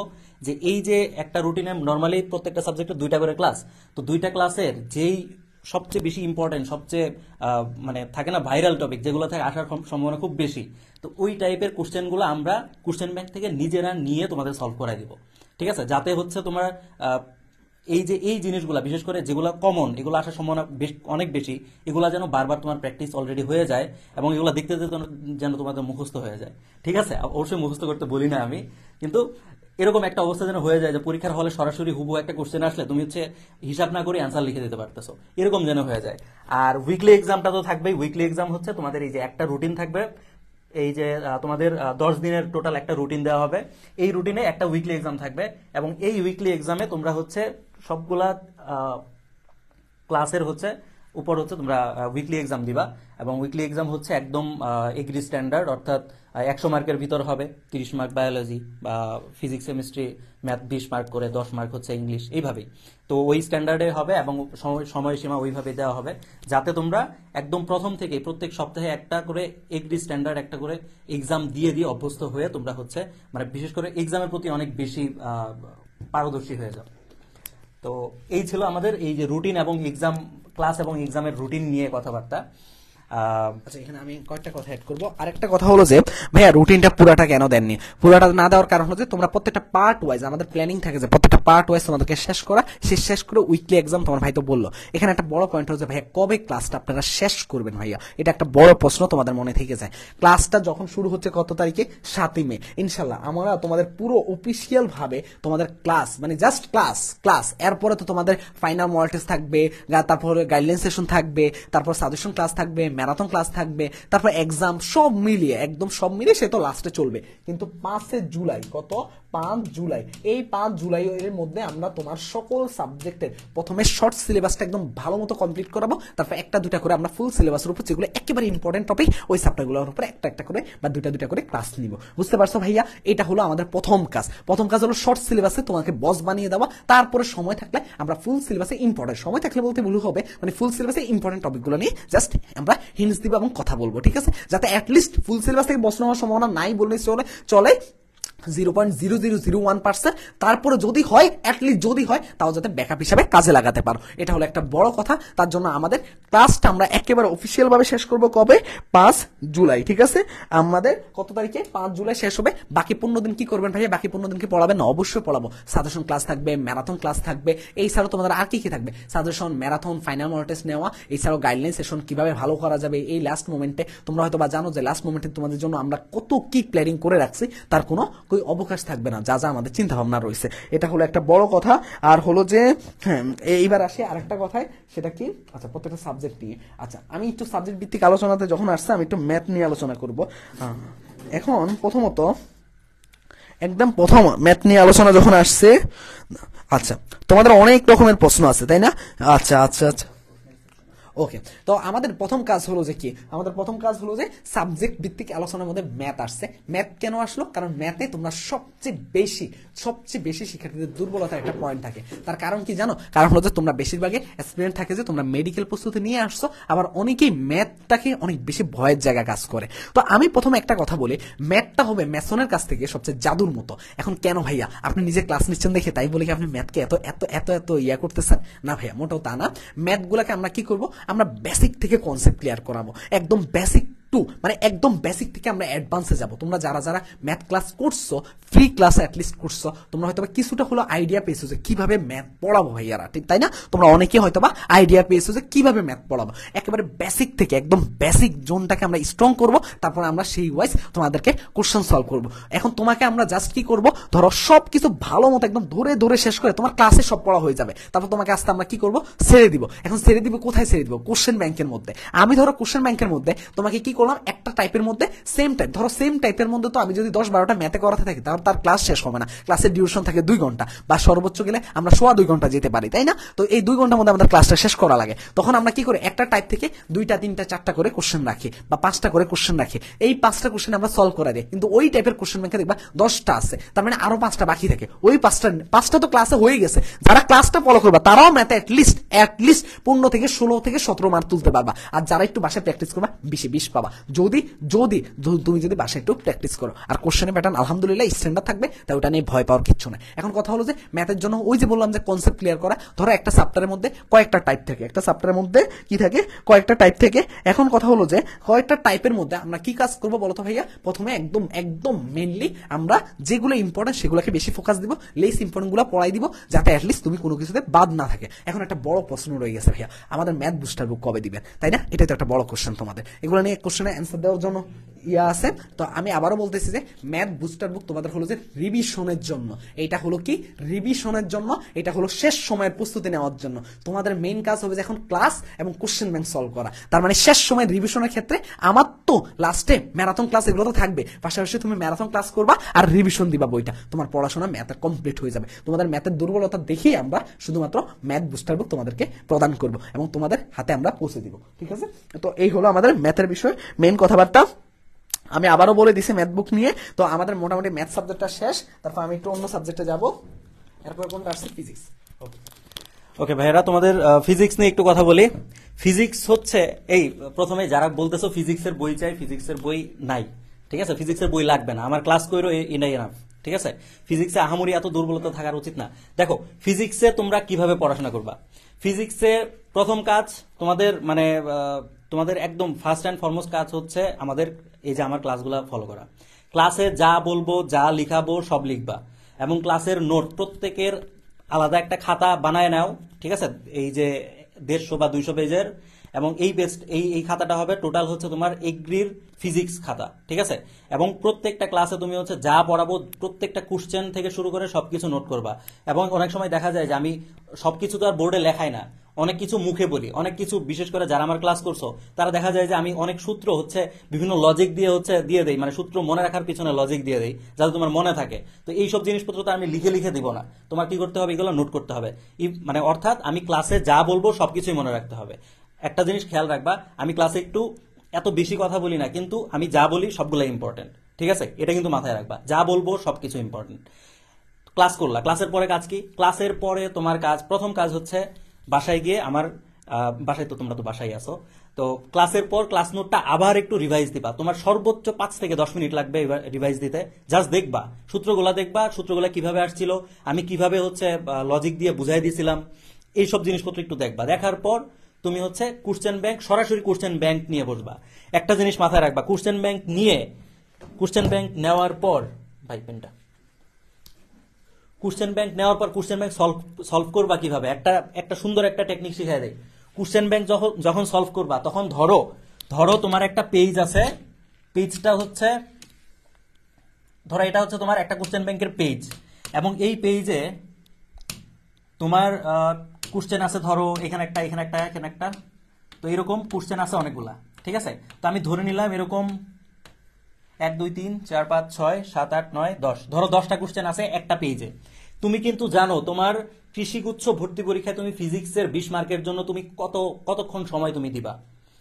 Speaker 2: যে এই যে একটা রুটিনে নর্মালি প্রত্যেকটা সাবজেক্টে 2টা করে ক্লাস, তো 2টা ক্লাসের যেই সবচেয়ে বেশি ইম্পর্টেন্ট, সবচেয়ে মানে থাকে না ভাইরাল টপিক, যেগুলো থেকে আসার সম্ভাবনা খুব বেশি, তো ওই টাইপের কোশ্চেনগুলো আমরা কোশ্চেন ব্যাংক থেকে নিজেরা নিয়ে তোমাদের সলভ করাই দিব, ঠিক আছে। যাতে হচ্ছে তোমার এই জিনিসগুলো বিশেষ করে যেগুলো কমন, এগুলো আসার সম্ভাবনা অনেক বেশি, এগুলো যেন বারবার তোমার প্র্যাকটিস অলরেডি হয়ে যায় এবং এগুলো দেখতে দেখতে যেন তোমাদের মুখস্থ হয়ে যায়, ঠিক আছে। অবশ্যই মুখস্থ করতে বলি না আমি, কিন্তু এরকম একটা অবস্থা যেন হয়ে যায় যে পরীক্ষার হলে সরাসরি হুবহু একটা কোশ্চেন আসলে তুমি হচ্ছে হিসাব না করে অ্যান্সার লিখে দিতে পারতেছো, এরকম যেন হয়ে যায়। আর উইকলি এক্সামটা তো থাকবেই। উইকলি এক্সাম হচ্ছে তোমাদের এই যে একটা রুটিন থাকবে, এই যে তোমাদের 10 দিনের টোটাল একটা রুটিন দেওয়া হবে, এই রুটিনে একটা উইকলি এক্সাম থাকবে এবং এই উইকলি এক্সামে তোমরা হচ্ছে সবগুলা ক্লাসের হচ্ছে উপর হচ্ছে তোমরা উইকলি এক্সাম দিবা এবং উইকলি এক্সাম হচ্ছে একদম এগ্রি স্ট্যান্ডার্ড, অর্থাৎ 100 মার্কের ভিতর হবে। 30 মার্ক বায়োলজি বা ফিজিক্স কেমিস্ট্রি ম্যাথ 20 মার্ক করে, 10 মার্ক হচ্ছে ইংলিশ, এইভাবেই। তো ওই স্ট্যান্ডার্ডে হবে এবং সময়সীমা ওইভাবে দেওয়া হবে, যাতে তোমরা একদম প্রথম থেকেই প্রত্যেক সপ্তাহে একটা করে এগ্রি স্ট্যান্ডার্ড একটা করে এক্সাম দিয়ে অভ্যস্ত হয়ে তোমরা হচ্ছে মানে বিশেষ করে এক্সামের প্রতি অনেক বেশি পারদর্শী হয়ে যাও। তো এই ছিল আমাদের এই যে রুটিন এবং এক্সাম ক্লাস এবং এক্সামের রুটিন নিয়ে কথাবার্তা।
Speaker 1: আচ্ছা, এখানে আমি কয়েকটা কথা অ্যাড করবো। আরেকটা কথা হলো যে ভাইয়া রুটিনটা পুরাটা কেন দেননি? পুরাটা না দেওয়ার কারণ হচ্ছে তোমরা প্রত্যেকটা পার্ট ওয়াইজ, আমাদের প্ল্যানিং থাকে যে প্রত্যেকটা পার্ট ওয়াইজ তোমাদেরকে শেষ করে উইকলি এক্সাম। তোমার ভাই তো বললো এখানে একটা বড় পয়েন্ট হচ্ছে ভাইয়া কবে ক্লাসটা আপনারা শেষ করবেন? ভাইয়া এটা একটা বড় প্রশ্ন তোমাদের মনে থেকে যায়। ক্লাসটা যখন শুরু হচ্ছে কত তারিখে? 7ই মে। ইনশাল্লাহ আমরা তোমাদের পুরো অফিসিয়াল ভাবে তোমাদের ক্লাস মানে জাস্ট ক্লাস এরপরে তো তোমাদের ফাইনাল মডেল টেস্ট থাকবে, তারপরে গাইডলাইন সেশন থাকবে, তারপর সাজেশন ক্লাস থাকবে, ম্যারাথন ক্লাস থাকবে, তারপর এক্সাম, সব মিলিয়ে সে তো লাস্টে চলবে। কিন্তু 5 জুলাই, কত 5 জুলাই, এই 5 জুলাই এর মধ্যে আমরা তোমার সকল সাবজেক্টের প্রথমে শর্ট সিলেবাসটা একদম ভালো মতো কমপ্লিট করাবো, তারপর একটা দুটা করে আমরা ফুল সিলেবাসের উপর যেগুলো একেবারে ইম্পর্টেন্ট টপিক ওই চ্যাপ্টারগুলোর উপর একটা করে বা দুটা করে ক্লাস নিব। বুঝতে পারছো ভাইয়া? এটা হলো আমাদের প্রথম কাজ হলো শর্ট সিলেবাসে তোমাকে বস বানিয়ে দেওয়া। তারপরে সময় থাকলে আমরা ফুল সিলেবাসে ইম্পর্টেন্ট, সময় থাকলে বলতে ভুল হবে, মানে ফুল সিলেবাসে ইম্পর্টেন্ট টপিকগুলো নিয়ে জাস্ট আমরা হিন্টস দিব এবং কথা বলবো, ঠিক আছে। যাতে অ্যাটলিস্ট ফুল সিলেবাস থেকে প্রশ্ন হওয়ার সম্ভাবনা নাই বললে চলে 0.0001%। তারপরে যদি হয় অ্যাটলিস্ট যদি হয় তাও যাতে ব্যাকআপ হিসাবে কাজে লাগাতে পারো। এটা হলো একটা বড় কথা। তার জন্য আমাদের ক্লাসটা আমরা একেবারে অফিসিয়াল ভাবে শেষ করব কবে? 5 জুলাই, ঠিক আছে। আমাদের কত তারিখে? 5 জুলাই শেষ হবে। বাকি 15 দিন কি করবেন ভাইয়া? বাকি 15 দিন কি পড়াবেন? না, অবশ্যই পড়াবো। সাজেশন ক্লাস থাকবে, ম্যারাথন ক্লাস থাকবে, এছাড়াও তোমাদের আর কি থাকবে? Suggestion, marathon, final model test নেওয়া, এছাড়াও গাইডলাইন সেশন কিভাবে ভালো করা যাবে এই লাস্ট মোমেন্টে। তোমরা হয়তো বা জানো যে লাস্ট মোমেন্টে তোমাদের জন্য আমরা কত কি প্ল্যানিং করে রাখছি, তার কোনো অবকাশ থাকবে না, যা আমাদের চিন্তা ভাবনা রয়েছে। এটা হলো একটা বড় কথা। আর হলো যে হ্যাঁ, এইবার আসি আরেকটা কথায়, সেটা কি? আচ্ছা, প্রত্যেকটা সাবজেক্ট নিয়ে। আচ্ছা, আমি একটু সাবজেক্ট ভিত্তিক আলোচনাতে যখন আসছে আমি একটু ম্যাথ নিয়ে আলোচনা করব। এখন প্রথমত একদম প্রথম ম্যাথ নিয়ে আলোচনা যখন আসছে, আচ্ছা তোমাদের অনেক রকমের প্রশ্ন আছে তাই না? আচ্ছা, ওকে, তো আমাদের প্রথম কাজ হলো যে কি, আমাদের প্রথম কাজ হলো যে সাবজেক্ট ভিত্তিক আলোচনার মধ্যে ম্যাথ আসছে। ম্যাথ কেন আসলো? কারণ ম্যাথে তোমরা সবচেয়ে বেশি শিক্ষার্থীদের দুর্বলতার একটা পয়েন্ট থাকে। তার কারণ কি জানো? কারণ হলো যে তোমরা বেশিরভাগে এক্সপিরিয়েন্স থাকে যে তোমরা মেডিকেল প্রস্তুতি নিয়ে আসছো, আবার অনেকেই ম্যাথটাকে অনেক বেশি ভয়ের জায়গা কাজ করে। তো আমি প্রথমে একটা কথা বলি, ম্যাথটা হবে ম্যাসনের কাছ থেকে সবচেয়ে জাদুর মতো। এখন কেন ভাইয়া, আপনি নিজে ক্লাস নিচ্ছেন দেখে তাই বলে কি আপনি ম্যাথকে এত এত এত এত ইয়া করতেছেন? না ভাইয়া, মোটেও তা না। ম্যাথগুলোকে আমরা কি করব, আমরা বেসিক থেকে কনসেপ্ট ক্লিয়ার করাবো, একদম বেসিক টু, মানে একদম বেসিক থেকে আমরা অ্যাডভান্সে যাব। তোমরা যারা যারা ম্যাথ ক্লাস করছো, ফ্রি ক্লাস অ্যাটলিস্ট করছো, তোমরা হয়তো কিছুটা হলো আইডিয়া পেয়েছো যে কিভাবে ম্যাথ পড়াবো ভাইয়ারা, ঠিক তাই না? তোমরা অনেকে হয়তো বা আইডিয়া পেয়েছো যে কিভাবে ম্যাথ পড়াবো। একেবারে বেসিক থেকে একদম বেসিক জোনটাকে আমরা স্ট্রং করব, তারপরে আমরা সেই ওয়াইজ তোমাদেরকে কোশ্চেন সলভ করব। এখন তোমাকে আমরা জাস্ট কি করব, ধরো সব কিছু ভালো মতো একদম ধরে ধরে শেষ করে তোমার ক্লাসে সব পড়া হয়ে যাবে, তারপর তোমাকে আস্তে আমরা কি করব, ছেড়ে দিব। এখন ছেড়ে দিব কোথায় ছেড়ে দিব? কোশ্চেন ব্যাংকের মধ্যে। আমি ধরো কোশ্চেন ব্যাংকের মধ্যে তোমাকে কি করলাম, একটা টাইপের মধ্যে সেম টাইপ, ধরো সেম টাইপের মধ্যে তো আমি যদি 10-12টা ম্যাথে করাতে থাকি তাহলে তার ক্লাস শেষ হবে না। ক্লাসের ডিউরেশন থাকে 2 ঘন্টা, বা সর্বোচ্চ গেলে আমরা 2.25 ঘন্টা যেতে পারি, তাই না? তো এই 2 ঘন্টার মধ্যে আমাদের ক্লাসটা শেষ করা লাগে। তখন আমরা কি করি, একটা টাইপ থেকে 2টা 3টা 4টা করে কোশ্চেন রাখি, বা 5টা করে কোশ্চেন রাখি। এই 5টা কোশ্চেন আমরা সলভ করে দিই, কিন্তু ওই টাইপের কোশ্চেন ব্যাংকে দেখবা 10টা আছে, তার মানে আরো 5টা বাকি থাকে। ওই 5টা তো ক্লাসে হয়ে গেছে, যারা ক্লাসটা ফলো করবা তারাও ম্যাথে অ্যাটলিস্ট 15 থেকে 16 থেকে 17 মার্ক তুলতে পারবা। আর যারা একটু বাসায় প্র্যাকটিস করবা 20 পাবা, যদি যদি তুমি যদি বাসায় একটু প্র্যাকটিস করো। আর কোশ্চেনের প্যাটার্ন আলহামদুলিল্লাহ স্ট্যান্ডার্ড থাকবে, তাই ওটা নিয়ে ভয় পাওয়ার কিচ্ছু নাই। এখন কথা হলো যে ম্যাথের জন্য ওই যে বললাম যে কনসেপ্ট ক্লিয়ার করা, ধরো একটা চ্যাপ্টারের মধ্যে কয়েকটা টাইপ থাকে, একটা চ্যাপ্টারের মধ্যে কি থাকে, কয়েকটা টাইপ থেকে। এখন কথা হলো যে কয়েকটা টাইপের মধ্যে আমরা কি কাজ করবো বলতো ভাইয়া? প্রথমে একদম একদম মেইনলি আমরা যেগুলো ইম্পর্টেন্ট সেগুলোকে বেশি ফোকাস দিব, লেস ইম্পর্টেন্ট গুলো পড়াই দিব, যাতে অ্যাটলিস্ট তুমি কোনো কিছুতে বাদ না থাকে। এখন একটা বড় প্রশ্ন রয়ে গেছে ভাইয়া, আমাদের ম্যাথ বুস্টার বুক কবে দিবেন, তাই না? এটাই তো একটা বড় কোশ্চেন তোমাদের। এগুলো নিয়ে কোশ্চেনে অ্যান্সার দেওয়ার জন্য ইয়া আছে। তো আমি আবারও বলতেছি যে ম্যাথ বুস্টার বুক তোমাদের হলো যে রিভিশনের জন্য। এটা হলো কি, রিভিশনের জন্য। এটা হলো শেষ সময়ের প্রস্তুতি নেওয়ার জন্য। তোমাদের মেইন কাজ হবে যে এখন ক্লাস এবং কোশ্চেন ব্যাংক সলভ করা। তার মানে শেষ সময় রিভিশনের ক্ষেত্রে আমার তো লাস্টে ম্যারাথন ক্লাস এগুলো তো থাকবে, পাশাপাশি তুমি ম্যারাথন ক্লাস করবা আর রিভিশন দিবা বইটা, তোমার পড়াশোনা ম্যাথের কমপ্লিট হয়ে যাবে। তোমাদের ম্যাথের দুর্বলতা দেখেই আমরা শুধুমাত্র ম্যাথ বুস্টার বুক তোমাদেরকে প্রদান করব এবং তোমাদের হাতে আমরা পৌঁছে দিব, ঠিক আছে? তো এই হলো আমাদের ম্যাথের বিষয় মেইন কথাবার্তা। আমি আবারও বলে দিছি ম্যাথ বুক নিয়ে। তো আমাদের মোটামুটি ম্যাথ সাবজেক্টটা শেষ, তারপর আমি একটু অন্য সাবজেক্টে যাব। এরপর কোনটা আসছে? ফিজিক্স।
Speaker 2: ওকে ভাইরা, তোমাদের ফিজিক্স নিয়ে একটু কথা বলি। ফিজিক্স হচ্ছে এই প্রথমে যারা বলতেছো ফিজিক্সের বই চাই, ফিজিক্সের বই নাই, ঠিক আছে? ফিজিক্সের বই লাগবে না, আমার ক্লাস কইরো ইনাই এনাফ, ঠিক আছে? ফিজিক্সে আহামরি এত দুর্বলতা থাকার উচিত না। দেখো ফিজিক্সে তোমরা কিভাবে পড়াশোনা করবা। ফিজিক্সে প্রথম কাজ তোমাদের মানে তোমাদের একদম ফার্স্ট অ্যান্ড ফরমোস্ট কাজ হচ্ছে আমাদের এই যে আমার ক্লাসগুলো ফলো করা। ক্লাসে যা বলবো যা লিখাবো সব লিখবা, এবং ক্লাসের নোট প্রত্যেকের আলাদা একটা খাতা বানায় নাও, ঠিক আছে? এই যে 150 বা 200 পেজের, এবং এই খাতাটা হবে টোটাল হচ্ছে তোমার এগ্রির ফিজিক্স খাতা, ঠিক আছে? এবং প্রত্যেকটা ক্লাসে তুমি হচ্ছে যা পড়াবো প্রত্যেকটা কোশ্চেন থেকে শুরু করে সবকিছু নোট করবা। এবং অনেক সময় দেখা যায় যে আমি সবকিছু তো আর বোর্ডে লেখাই না, অনেক কিছু মুখে বলি, অনেক কিছু বিশেষ করে যারা আমার ক্লাস করছো তারা দেখা যায় যে আমি অনেক সূত্র হচ্ছে বিভিন্ন লজিক দিয়ে হচ্ছে দিয়ে দেই, মানে সূত্র মনে রাখার পিছনে লজিক দিয়ে দেই যাতে তোমার মনে থাকে। তো এই সব জিনিসপত্র তো আমি লিখে লিখে দিব না, তোমার কি করতে হবে, এগুলো নোট করতে হবে। মানে অর্থাৎ আমি ক্লাসে যা বলবো সবকিছুই মনে রাখতে হবে। একটা জিনিস খেয়াল রাখবা, আমি ক্লাসে একটু এত বেশি কথা বলি না, কিন্তু আমি যা বলি সবগুলো ইম্পর্টেন্ট, ঠিক আছে? এটা কিন্তু মাথায় রাখবা, যা বলবো সবকিছু ইম্পর্টেন্ট। ক্লাস করলা, ক্লাসের পরে কাজ কি? ক্লাসের পরে তোমার কাজ, প্রথম কাজ হচ্ছে বাসায় গিয়ে আমার বাসায় তো তোমরা তো বাসায় আসো, তো ক্লাসের পর ক্লাস নোটটা আবার একটু রিভাইজ দিবা। তোমার সর্বোচ্চ 5 থেকে 10 মিনিট লাগবে রিভাইজ দিতে। জাস্ট দেখবা, সূত্রগুলা দেখবা, সূত্রগুলা কিভাবে আসছিল, আমি কিভাবে হচ্ছে লজিক দিয়ে বুঝাই দিয়েছিলাম, এইসব জিনিসপত্র একটু দেখবা। দেখার পর তুমি হচ্ছে কোশ্চেন ব্যাংক, সরাসরি কোশ্চেন ব্যাংক নিয়ে বসবা। একটা জিনিস মাথায় রাখবা, কোশ্চেন ব্যাংক নেওয়ার পর ভাই পেনটা, কোশ্চেন ব্যাংক নেওয়ার পর কোশ্চেন ব্যাংক সলভ করবা কিভাবে, একটা সুন্দর একটা টেকনিক শিখাই দেয়। কোশ্চেন ব্যাংক যখন সলভ করবা তখন ধরো তোমার একটা পেজ আছে, পেজটা হচ্ছে ধরো এটা হচ্ছে তোমার একটা কোশ্চেন ব্যাংকের পেজ, এবং এই পেজে তোমার কোশ্চেন আছে ধরো এখানে একটা, এখানে একটা, এখানে একটা, তো এরকম কোশ্চেন আছে অনেকগুলা, ঠিক আছে? তো আমি ধরে নিলাম এরকম 1 2 3 4 5 6 7 8 9 10, ধরো 10টা কোশ্চেন আছে একটা পেজে। তুমি কিন্তু জানো তোমার কৃষিগুচ্ছ ভর্তি পরীক্ষায় তুমি ফিজিক্সের 20 মার্কের জন্য তুমি কতক্ষণ সময় তুমি দিবা,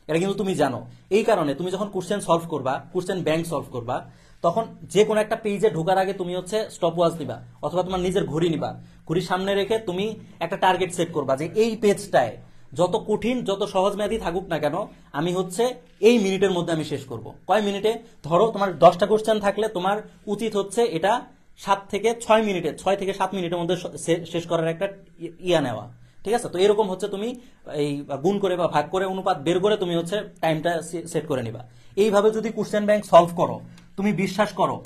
Speaker 2: এটা কিন্তু তুমি জানো। এই কারণে তুমি যখন কোশ্চেন সলভ করবা, কোশ্চেন ব্যাংক সলভ করবা, তখন যে কোনো একটা পেজে ঢোকার আগে তুমি হচ্ছে স্টপ ওয়াচ নিবা, অথবা তোমার নিজের ঘড়ি নিবা, ঘড়ির সামনে রেখে তুমি একটা টার্গেট সেট করবা যে এই পেজটায় যত কঠিন যত সহজ ম্যাথই থাকুক না কেন আমি হচ্ছে এই মিনিটের মধ্যে আমি শেষ করব। কয় মিনিটে? ধরো তোমার 10টা কোশ্চেন থাকলে তোমার উচিত হচ্ছে এটা 7 থেকে 6 মিনিটে, 6 থেকে 7 মিনিটের মধ্যে শেষ করার একটা ইয়া নেওয়া। ঠিক আছে, তো এরকম হচ্ছে তুমি এই গুণ করে বা ভাগ করে অনুপাত বের করে তুমি হচ্ছে টাইমটা সেট করে নিবা। এইভাবে যদি কোশ্চেন ব্যাংক সলভ করো, তুমি বিশ্বাস করো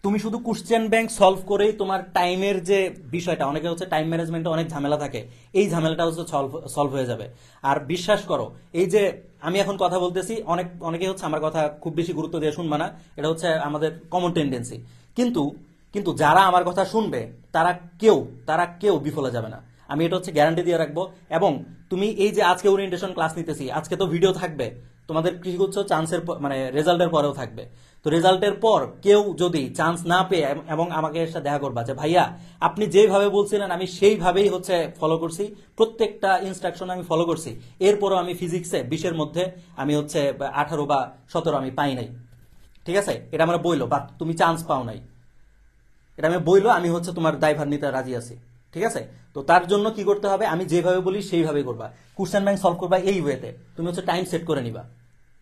Speaker 2: তুমি শুধু কোশ্চেন ব্যাংক সলভ করেই তোমার টাইমের যে বিষয়টা, অনেকে হচ্ছে টাইম ম্যানেজমেন্টে অনেক ঝামেলা থাকে, এই ঝামেলাটা হচ্ছে সলভ হয়ে যাবে। আর বিশ্বাস করো এই যে আমি এখন কথা বলতেছি, অনেকে হচ্ছে আমার কথা খুব বেশি গুরুত্ব দিয়ে শুনবা না, এটা হচ্ছে আমাদের কমন টেন্ডেন্সি। কিন্তু কিন্তু যারা আমার কথা শুনবে তারা কেউ বিফলে যাবে না, আমি এটা হচ্ছে গ্যারান্টি দিয়ে রাখবো। এবং তুমি এই যে আজকে ওরিয়েন্টেশন ক্লাস নিতেছি, আজকে তো ভিডিও থাকবে, তোমাদের কৃষিগুচ্ছ চান্সের মানে রেজাল্টের পরেও থাকবে। তো রেজাল্টের পর কেউ যদি চান্স না পেয়ে এবং আমাকে এসে দেখা করবা যে ভাইয়া আপনি যেভাবে বলছিলেন আমি সেইভাবেই হচ্ছে ফলো করছি, প্রত্যেকটা ইনস্ট্রাকশন আমি ফলো করছি, এরপরও আমি ফিজিক্সে 20-এর মধ্যে আমি হচ্ছে 18 বা 17 আমি পাই নাই, ঠিক আছে, এটা আমরা বইলো বা তুমি চান্স পাও নাই, এটা আমি বইলো, আমি হচ্ছে তোমার দায়ভার নিতে রাজি আছি। ঠিক আছে, তো তার জন্য কি করতে হবে, আমি যেভাবে বলি সেইভাবে করবা। কোশ্চেন ব্যাংক সলভ করবা এই ওয়েতে, তুমি হচ্ছে টাইম সেট করে নিবা।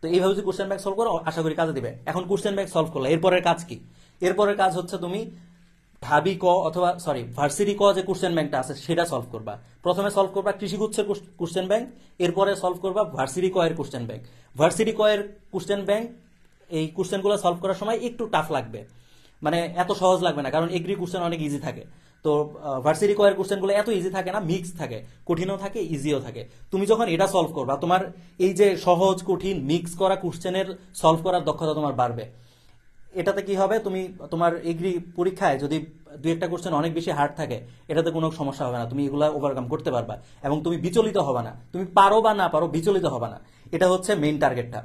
Speaker 2: তো এইভাবে যদি কোশ্চেন ব্যাংক সলভ করো আশা করি কাজে দিবে। এখন কোশ্চেন ব্যাংক সলভ করলা, এরপরের কাজ কি? এরপরের কাজ হচ্ছে তুমি ঢাবি ক অথবা ভার্সিটি ক যে কোশ্চেন ব্যাংকটা আছে সেটা সলভ করবা। প্রথমে সলভ করবা কৃষিগুচ্ছের কোশ্চেন ব্যাংক, এরপরে সলভ করবা ভার্সিটি ক এর কোশ্চেন ব্যাংক। ভার্সিটি ক এর কোশ্চেন ব্যাংক এই কোশ্চেনগুলো সলভ করার সময় একটু টাফ লাগবে, মানে এত সহজ লাগবে না, কারণ এগ্রি কোশ্চেন অনেক ইজি থাকে। তো ভার্সিটি কয়ের কোশ্চেনগুলো এত ইজি থাকে না, মিক্স থাকে, কঠিনও থাকে ইজিও থাকে। তুমি যখন এটা সলভ করবা তোমার এই যে সহজ কঠিন মিক্স করা কোশ্চেনের সলভ করার দক্ষতা তোমার বাড়বে। এটাতে কি হবে, তুমি তোমার এগ্রি পরীক্ষায় যদি 2-একটা কোশ্চেন অনেক বেশি হার্ড থাকে এটাতে কোনো সমস্যা হবে না, তুমি এগুলা ওভারকাম করতে পারবা এবং তুমি বিচলিত হবা না, তুমি পারো বা না পারো বিচলিত হবা না, এটা হচ্ছে মেইন টার্গেটটা।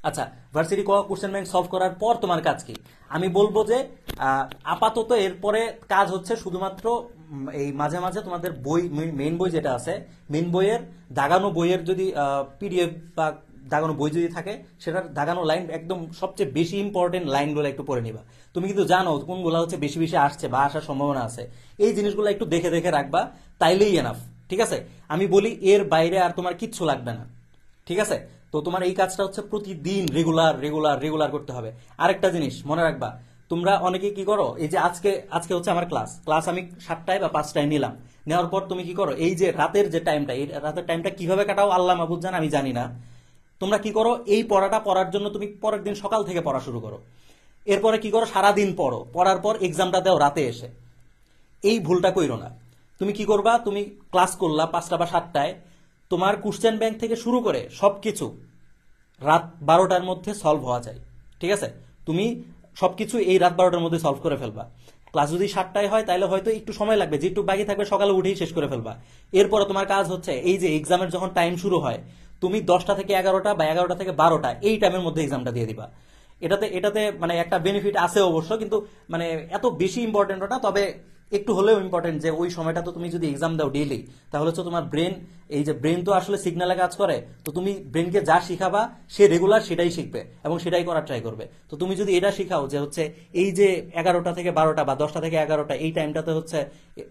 Speaker 2: আচ্ছা, ভার্সিটি ক কোশ্চেন ব্যাংক সলভ করার পর তোমার কাজ কি? আমি বলবো যে আপাতত এরপরে কাজ হচ্ছে শুধুমাত্র এই মাঝে মাঝে তোমাদের বই, মেইন বই যেটা আছে, মেইন বইয়ের দাগানো বইয়ের যদি পিডিএফ বা দাগানো বই যদি থাকে, সেটার দাগানো লাইন একদম সবচেয়ে বেশি ইম্পর্টেন্ট লাইনগুলো একটু পড়ে নিবা। তুমি কিন্তু জানো কোনগুলো হচ্ছে বেশি বেশি আসছে বা আসার সম্ভাবনা আছে, এই জিনিসগুলো একটু দেখে দেখে রাখবা, তাইলেই এনাফ। ঠিক আছে, আমি বলি এর বাইরে আর তোমার কিচ্ছু লাগবে না। ঠিক আছে, তো তোমার এই কাজটা হচ্ছে প্রতিদিন রেগুলার রেগুলার রেগুলার করতে হবে। আরেকটা জিনিস মনে রাখবা, তোমরা অনেকে কি করো, এই যে আজকে হচ্ছে আমার ক্লাস আমি 7টায় বা 5টায় নিলাম, নেওয়ার পর তুমি কি করো, এই যে রাতের যে টাইমটা, এই রাতের টাইমটা কিভাবে কাটাও আল্লাহ মাহবুব জান, আমি জানি না। তোমরা কি করো, এই পড়াটা পড়ার জন্য তুমি পরের দিন সকাল থেকে পড়া শুরু করো, এরপরে কি করো, সারাদিন পড়ো, পড়ার পর এক্সামটা দাও রাতে এসে। এই ভুলটা কইরো না। তুমি কি করবা, তুমি ক্লাস করলা 5টা বা 7টায়, তোমার কোশ্চেন ব্যাংক থেকে শুরু করে সবকিছু রাত 12টার মধ্যে সলভ হওয়া যায়। ঠিক আছে, তুমি সবকিছু এই রাত 12টার মধ্যে সলভ করে ফেলবা। ক্লাস যদি 7টায় হয় তাহলে হয়তো একটু সময় লাগবে, যেটুকু বাকি থাকবে সকালে উঠেই শেষ করে ফেলবা। এরপরে তোমার কাজ হচ্ছে এই যে এক্সামের যখন টাইম শুরু হয়, তুমি 10টা থেকে 11টা বা 11টা থেকে 12টা এই টাইমের মধ্যে এক্সামটা দিয়ে দিবা। এটাতে মানে একটা বেনিফিট আছে অবশ্য, কিন্তু মানে এত বেশি ইম্পর্টেন্ট না, তবে একটু হলেও ইম্পর্টেন্ট যে ওই সময়টা তো তুমি যদি এক্সাম দাও ডেইলি, তাহলে তো তোমার ব্রেন, এই যে ব্রেন তো আসলে সিগন্যালে কাজ করে, তো তুমি ব্রেনকে যা শিখাবা সে রেগুলার সেটাই শিখবে এবং সেটাই করার ট্রাই করবে। তো তুমি যদি এটা শিখাও যে হচ্ছে এই যে 11টা থেকে 12টা বা 10টা থেকে 11টা এই টাইমটাতে হচ্ছে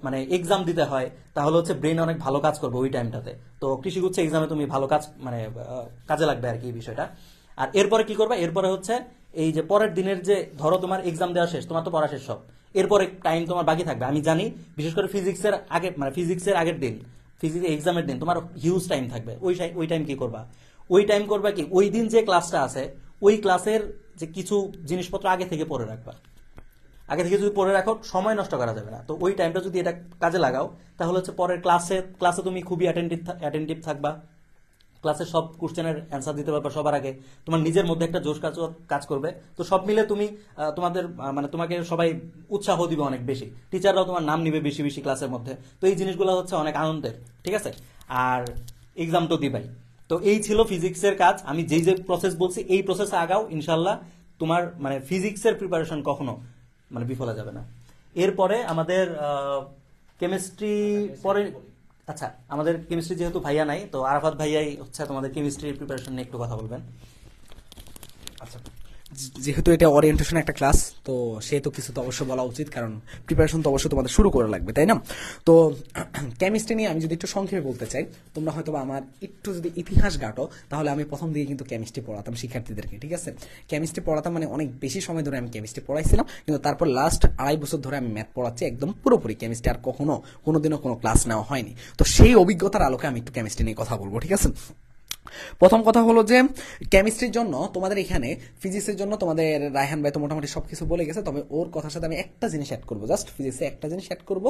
Speaker 2: মানে এক্সাম দিতে হয়, তাহলে হচ্ছে ব্রেন অনেক ভালো কাজ করবে ওই টাইমটাতে। তো কৃষিগুচ্ছ এক্সামে তুমি ভালো কাজ মানে কাজে লাগবে আর কি এই বিষয়টা। আর এরপরে কি করবা, এরপরে হচ্ছে এই যে পরের দিনের যে ধরো তোমার এক্সাম দেওয়া শেষ, তোমার তো পড়া শেষ সব, এরপরে টাইম তোমার বাকি থাকবে। আমি জানি বিশেষ করে ফিজিক্সের আগে, মানে ফিজিক্সের আগের দিন, ফিজিক্স এক্সামের দিন তোমার হিউজ টাইম থাকবে। ওই টাইম কি করবা, ওই টাইম করবা কি, ওই দিন যে ক্লাসটা আছে ওই ক্লাসের যে কিছু জিনিসপত্র আগে থেকে পড়ে রাখবা। আগে থেকে যদি পড়ে রাখো সময় নষ্ট করা যাবে না। তো ওই টাইমটা যদি এটা কাজে লাগাও তাহলে হচ্ছে পরের ক্লাসে তুমি খুবই অ্যাটেন্টিভ থাকবা, ক্লাসের সব কোশ্চেনের অ্যান্সার দিতে পারবে সবার আগে, তোমার নিজের মধ্যে একটা জোশ কাজ করবে। তো সব মিলে তুমি তোমাদের মানে তোমাকে সবাই উৎসাহ দিবে অনেক বেশি, টিচাররাও তোমার নাম নিবে বেশি বেশি ক্লাসের মধ্যে। তো এই জিনিসগুলো হচ্ছে অনেক আনন্দের। ঠিক আছে, আর এক্সাম তো দিবাই। তো এই ছিল ফিজিক্সের কাজ। আমি যেই যে প্রসেস বলছি এই প্রসেসে আগাও, ইনশাল্লাহ তোমার মানে ফিজিক্সের প্রিপারেশন কখনো মানে বিফলে যাবে না। এরপরে আমাদের কেমিস্ট্রি পরে, আচ্ছা আমাদের কেমিস্ট্রি যেহেতু ভাইয়া নাই, তো আরাফাত ভাইয়াই হচ্ছে তোমাদের কেমিস্ট্রি প্রিপারেশন নিয়ে একটু কথা বলবেন।
Speaker 1: আচ্ছা, যেহেতু এটা ওরিয়েন্টেশন একটা ক্লাস, তো সেহেতু কিছু তো অবশ্যই বলা উচিত, কারণ প্রিপারেশন তো অবশ্যই তোমাদের শুরু করা লাগবে, তাই না? তো কেমিস্ট্রি নিয়ে আমি যদি একটু সংক্ষেপে বলতে চাই, তোমরা হয়তো আমার একটু যদি ইতিহাস ঘাটো, তাহলে আমি প্রথম দিকে কিন্তু কেমিস্ট্রি পড়াতাম শিক্ষার্থীদেরকে, ঠিক আছে? কেমিস্ট্রি পড়াতাম মানে অনেক বেশি সময় ধরে আমি কেমিস্ট্রি পড়াইছিলাম, কিন্তু তারপর লাস্ট 2.5 বছর ধরে আমি ম্যাথ পড়াচ্ছি একদম পুরোপুরি। কেমিস্ট্রি আর কোনোদিনও কোনো ক্লাস নেওয়া হয়নি। তো সেই অভিজ্ঞতার আলোকে আমি একটু কেমিস্ট্রি নিয়ে কথা বলবো, ঠিক আছে? প্রথম কথা হলো যে কেমিস্ট্রির জন্য তোমাদের এখানে, ফিজিক্সের জন্য তোমাদের রায়হান ভাই তো মোটামুটি সবকিছু বলে গেছে, তবে ওর কথার সাথে আমি একটা জিনিস অ্যাড করবো, জাস্ট ফিজিক্সে একটা জিনিস অ্যাড করবো।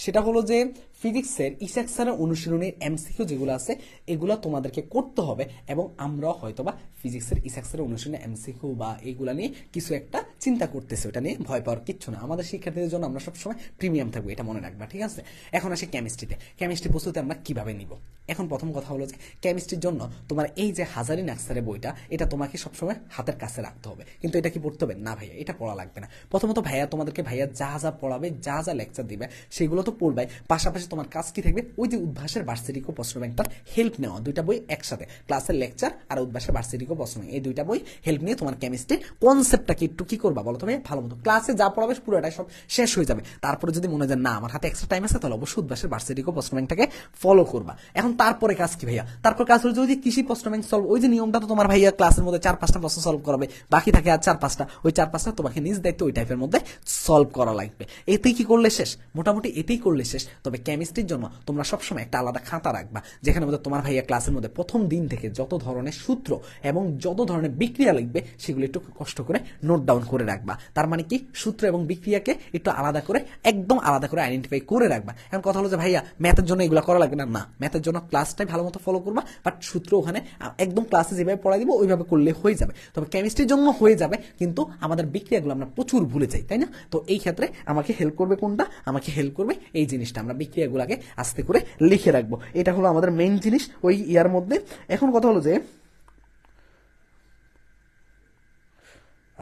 Speaker 1: সেটা হলো যে ফিজিক্সের ইসাক স্যারের অনুশীলনীর এমসিকিউ যেগুলো আছে এগুলো তোমাদেরকে করতে হবে, এবং আমরাও হয়তোবা ফিজিক্সের ইসাক স্যারের অনুশীলনী এমসিকিউ বা এইগুলা নিয়ে কিছু একটা চিন্তা করতেছি, ওটা নিয়ে ভয় পাওয়ার কিচ্ছু না। আমাদের শিক্ষার্থীদের জন্য আমরা সবসময় প্রিমিয়াম থাকবো, এটা মনে রাখবা, ঠিক আছে? এখন আসি কেমিস্ট্রিতে। কেমিস্ট্রি প্রস্তুতি আমরা কিভাবে নিব? এখন প্রথম কথা হলো যে কেমিস্ট্রির জন্য তোমার এই যে হাজারি নাকসারের বইটা, এটা তোমাকে সবসময় হাতের কাছে রাখতে হবে। কিন্তু এটা কি পড়তে হবে না ভাইয়া? এটা পড়া লাগবে না। প্রথমত ভাইয়া তোমাদেরকে ভাইয়া যা যা পড়াবে, যা যা লেকচার দিবে সেগুলো তো পড়বে, পাশাপাশি তোমার কাজ কি থাকবে? ওই যে উদ্ভাসের ভার্সিটিক ও প্রশ্ন ব্যাংকটার হেল্প নেওয়া। দুইটা বই একসাথে, ক্লাসের লেকচার আর উদ্ভাসের ভার্সিটিক ও প্রশ্ন ব্যাংক, এই দুইটা বই হেল্প নিয়ে তোমার কেমিস্ট্রির কনসেপ্টটাকে একটু কি করবা বলো তুমি? ভালো মতো ক্লাসে যা পড়াবে পুরোটাই সব শেষ হয়ে যাবে। তারপরে যদি মনে হয় না আমার হাতে এক্সট্রা টাইম আছে, তাহলে অবশ্যই উদ্ভাসের ভার্সিটিক ও প্রশ্ন ব্যাংকটাকে ফলো করবা। এখন তারপরে কাজ কি ভাইয়া? তারপর কাজ হলো যদি কৃষি প্রশ্ন ব্যাংক সলভ, ওই যে নিয়মটা তো তোমার ভাইয়া ক্লাসের মধ্যে 4-5টা প্রশ্ন সলভ করাবে, বাকি থাকে আর 4-5টা, ওই 4-5টা তোমাকে নিজ দায়িত্ব ওই টাইপের মধ্যে সলভ করা লাগবে। এতেই কি করলে শেষ? মোটামুটি এতেই করলে শেষ। তবে কেমিস্ট্রির জন্য তোমরা সবসময় একটা আলাদা খাতা রাখবা, যেখানে মধ্যে তোমার ভাইয়া ক্লাসের মধ্যে প্রথম দিন থেকে যত ধরনের সূত্র এবং যত ধরনের বিক্রিয়া লিখবে সেগুলো একটু কষ্ট করে নোট ডাউন করে রাখবা। তার মানে কি, সূত্র এবং বিক্রিয়াকে একটু আলাদা করে, একদম আলাদা করে আইডেন্টিফাই করে রাখবা। এখন কথা হলো যে ভাইয়া ম্যাথের জন্য এগুলো করা লাগবে না। না, ম্যাথের জন্য ক্লাসটাই ভালো মতো ফলো করবা, বাট সূত্র ওখানে একদম ক্লাসে যেভাবে পড়াই দিব ওইভাবে করলে হয়ে যাবে। তবে কেমিস্ট্রির জন্য হয়ে যাবে, কিন্তু আমাদের বিক্রিয়াগুলো আমরা প্রচুর ভুলে যাই, তাই না? তো এই ক্ষেত্রে আমাকে হেল্প করবে কোনটা? আমাকে হেল্প করবে এই জিনিসটা, আমরা বিক্রিয়াগুলোকে আস্তে করে লিখে রাখবো। এটা হলো আমাদের মেইন জিনিস ওই ইয়ার মধ্যে। এখন কথা হলো যে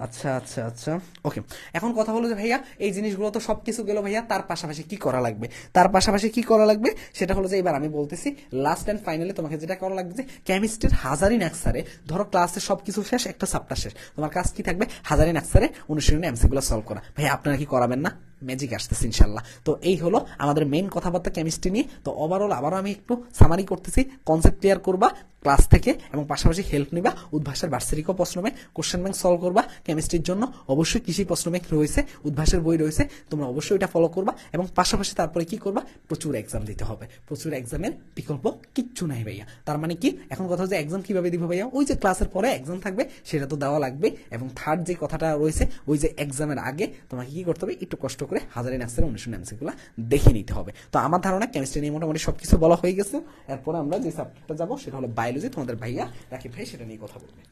Speaker 1: আচ্ছা আচ্ছা আচ্ছা, ওকে। এখন কথা হলো যে ভাইয়া এই জিনিসগুলো তো সবকিছু গেল ভাইয়া, তার পাশাপাশি কি করা লাগবে? তার পাশাপাশি কি করা লাগবে সেটা হলো যে এবার আমি বলতেছি লাস্ট অ্যান্ড ফাইনালি তোমাকে যেটা করা লাগবে, যে কেমিস্ট্রির হাজারি নাকসারে ধরো ক্লাসে সবকিছু শেষ, একটা চ্যাপ্টার শেষ, তোমার কাজ কি থাকবে? হাজারি নাকসারে অনুশীলনী এমসিকিউগুলো সলভ করা। ভাইয়া আপনারা কি করাবেন না? ম্যাজিক আসতেছে ইনশাল্লাহ। তো এই হলো আমাদের মেইন কথাবার্তা কেমিস্ট্রি নিয়ে। তো ওভারঅল আবারও আমি একটু সামারি করতেছি, কনসেপ্ট ক্লিয়ার করবা ক্লাস থেকে, এবং পাশাপাশি হেল্প নিবা উদ্ভাসের ভার্সিটিক প্রশ্ন ব্যাংক, কোশ্চেন ব্যাংক সলভ করবা। কেমিস্ট্রির জন্য অবশ্যই কৃষি প্রশ্ন ব্যাংক রয়েছে, উদ্ভাসের বই রয়েছে, তোমরা অবশ্যই এটা ফলো করবা। এবং পাশাপাশি তারপরে কি করবা? প্রচুর এক্সাম দিতে হবে। প্রচুর এক্সামের বিকল্প কিচ্ছু নাই ভাইয়া। তার মানে কি, এখন কথা হচ্ছে এক্সাম কিভাবে দিব ভাইয়া? ওই যে ক্লাসের পরে এক্সাম থাকবে সেটা তো দেওয়া লাগবে, এবং থার্ড যে কথাটা রয়েছে ওই যে এক্সামের আগে তোমাকে কি করতে হবে? একটু কষ্ট করে হাজারি নাক্সের অনুশীলন এমসিকিউগুলো দেখে নিতে হবে। তো আমার ধারণা কেমিস্ট্রি নিয়ে মোটামুটি সবকিছু বলা হয়ে গেছে। এরপরে আমরা যে সাবজেক্টটা যাবো সেটা হলো বায়োলজি। তোমাদের ভাইয়া রাকিব ভাই সেটা নিয়ে কথা বলবে।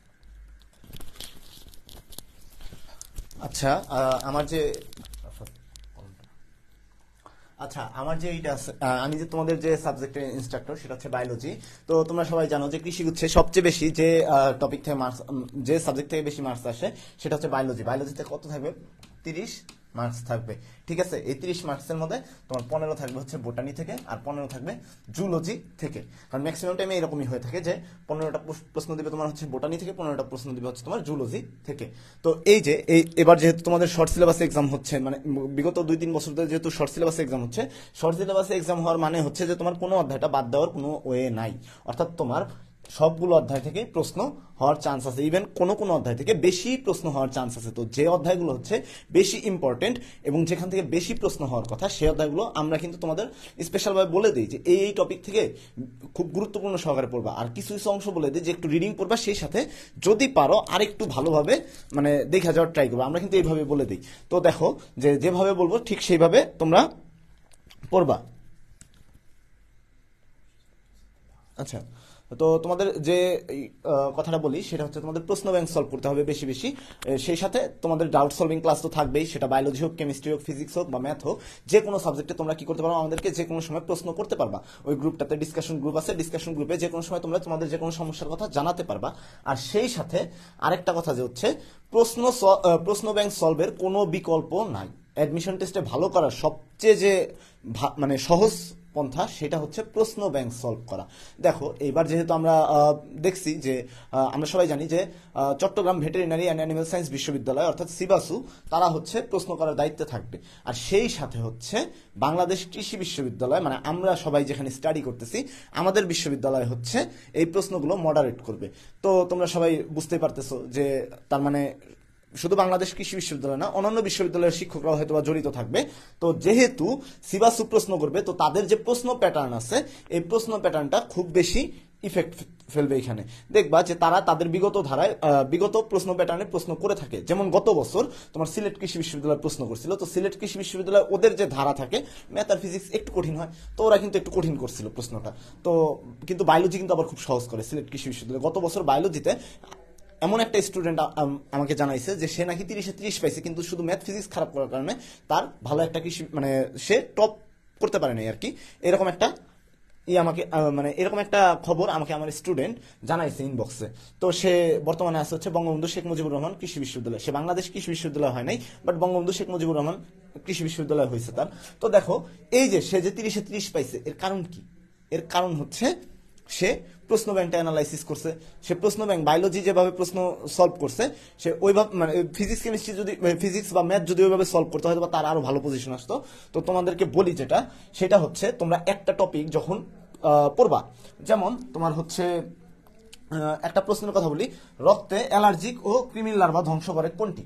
Speaker 3: আচ্ছা, আমার যে এইটা আছে, আমি যে তোমাদের যে সাবজেক্টের ইনস্ট্রাক্টর সেটা হচ্ছে বায়োলজি। তো তোমরা সবাই জানো যে কৃষি গুচ্ছে সবচেয়ে বেশি যে টপিক থেকে মার্কস, যে সাবজেক্ট থেকে বেশি মার্কস আসে সেটা হচ্ছে বায়োলজি। বায়োলজিতে কত থাকবে? 30 মার্কস থাকবে, ঠিক আছে? এই 30 মার্কসের মধ্যে তোমার 15 থাকবে হচ্ছে বোটানি থেকে, আর 15 থাকবে জুলজি থেকে। কারণ ম্যাক্সিমাম টাইমে এরকমই হয়ে থাকে যে 15টা প্রশ্ন দিবে তোমার হচ্ছে বোটানি থেকে, 15টা প্রশ্ন দিবে হচ্ছে তোমার জুলজি থেকে। তো এই যে এবার যেহেতু তোমাদের শর্ট সিলেবাস এক্সাম হচ্ছে, মানে বিগত 2-3 বছর ধরে যেহেতু শর্ট সিলেবাস এক্সাম হচ্ছে, শর্ট সিলেবাস এক্সাম হওয়ার মানে হচ্ছে যে তোমার কোনো অধ্যায়টা বাদ দেওয়ার কোনো ওয়ে নাই। অর্থাৎ তোমার সবগুলো অধ্যায় থেকে প্রশ্ন হওয়ার চান্স আছে, ইভেন কোনো কোনো অধ্যায় থেকে বেশি প্রশ্ন হওয়ার চান্স আছে। তো যে অধ্যায়গুলো হচ্ছে বেশি ইম্পর্টেন্ট এবং যেখান থেকে বেশি প্রশ্ন হওয়ার কথা, সেই অধ্যায়গুলো আমরা কিন্তু তোমাদের স্পেশালভাবে বলে দিই যে এই টপিক থেকে খুব গুরুত্বপূর্ণ সহকারে পড়বা। আর কিছু কিছু অংশ বলে দিই যে একটু রিডিং পড়বা, সেই সাথে যদি পারো আর একটু ভালোভাবে মানে দেখা যাওয়ার ট্রাই করবা। আমরা কিন্তু এইভাবে বলে দিই। তো দেখো যে যেভাবে বলবো ঠিক সেইভাবে তোমরা পড়বা। আচ্ছা, তো তোমাদের যে কথাটা বলি সেটা হচ্ছে তোমাদের প্রশ্ন ব্যাংক সলভ করতে হবে বেশি বেশি। সেই সাথে তোমাদের ডাউট সলভিং ক্লাস তো থাকবেই, সেটা বায়োলজি হোক, কেমিস্ট্রি হোক, ফিজিক্স হোক বা ম্যাথ হোক, যে কোনো সাবজেক্টে তোমরা কি করতে পারো? আমাদেরকে যে কোনো সময় প্রশ্ন করতে পারবা। ওই গ্রুপটাতে ডিসকাশন গ্রুপ আছে, ডিসকাশন গ্রুপে যে কোনো সময় তোমরা তোমাদের যে কোনো সমস্যার কথা জানাতে পারবা। আর সেই সাথে আরেকটা কথা যে হচ্ছে প্রশ্ন ব্যাংক সলভের কোনো বিকল্প নাই। অ্যাডমিশন টেস্টে ভালো করার সবচেয়ে যে মানে সহজ পন্থা সেটা হচ্ছে প্রশ্ন ব্যাংক সলভ করা। দেখো এইবার যেহেতু আমরা দেখছি যে আমরা সবাই জানি যে Chittagong veterinary and animal science বিশ্ববিদ্যালয় অর্থাৎ সিবাসু তারা হচ্ছে প্রশ্ন করার দায়িত্বে থাকবে, আর সেই সাথে হচ্ছে বাংলাদেশ কৃষি বিশ্ববিদ্যালয় মানে আমরা সবাই যেখানে স্টাডি করতেছি আমাদের বিশ্ববিদ্যালয় হচ্ছে এই প্রশ্নগুলো মডারেট করবে। তো তোমরা সবাই বুঝতেই পারতেছো যে তার মানে শুধু বাংলাদেশ কৃষি বিশ্ববিদ্যালয় না, অন্যান্য বিশ্ববিদ্যালয়ের শিক্ষকরাও হয়তো বা জড়িত থাকবে। তো যেহেতু সিবাসু প্রশ্ন করবে, তো তাদের যে প্রশ্ন প্যাটার্ন আছে এই প্রশ্ন প্যাটার্নটা খুব বেশি ইফেক্ট ফেলবে এখানে। দেখবা যে তারা তাদের বিগত ধারায় বিগত প্রশ্ন প্যাটার্নে প্রশ্ন করে থাকে। যেমন গত বছর তোমার সিলেট কৃষি বিশ্ববিদ্যালয় প্রশ্ন করছিল, তো সিলেট কৃষি বিশ্ববিদ্যালয় ওদের যে ধারা থাকে ম্যাথ আর ফিজিক্স একটু কঠিন হয়, তো ওরা কিন্তু একটু কঠিন করছিল প্রশ্নটা। তো কিন্তু বায়োলজি কিন্তু আবার খুব সহজ করে সিলেট কৃষি বিশ্ববিদ্যালয়। গত বছর বায়োলজিতে এমন একটা স্টুডেন্ট আমাকে জানাইছে যে সে নাকি 30-এ 30 পাইছে, কিন্তু শুধু ম্যাথ ফিজিক্স খারাপ করার কারণে তার ভালো একটা কৃষি মানে সে টপ করতে পারে নাই আর কি। এরকম একটা আমাকে মানে এরকম একটা খবর আমাকে আমার স্টুডেন্ট জানাইছে ইনবক্সে। তো সে বর্তমানে আছে হচ্ছে বঙ্গবন্ধু শেখ মুজিবুর রহমান কৃষি বিশ্ববিদ্যালয়। সে বাংলাদেশ কৃষি বিশ্ববিদ্যালয় হয় নাই, বাট বঙ্গবন্ধু শেখ মুজিবুর রহমান কৃষি বিশ্ববিদ্যালয় হয়েছে তার। তো দেখো এই যে সে যে 30-এ 30 পাইছে, এর কারণ কি? এর কারণ হচ্ছে সে প্রশ্ন ব্যাংকটা অ্যানালাইসিস করছে। সে প্রশ্ন ব্যাংক বায়োলজি যেভাবে প্রশ্ন সলভ করছে সে ওইভাবে মানে ফিজিক্স কেমিস্ট্রি যদি ফিজিক্স বা ম্যাথ যদি ওইভাবে সলভ করতে হয় বা তার আরো ভালো পজিশন আসতো। তো তোমাদেরকে বলি যেটা সেটা হচ্ছে তোমরা একটা টপিক যখন পড়বা, যেমন তোমার হচ্ছে একটা প্রশ্নের কথা বলি, রক্তে অ্যালার্জিক ও কৃমির লার্ভা ধ্বংস করে কোনটি?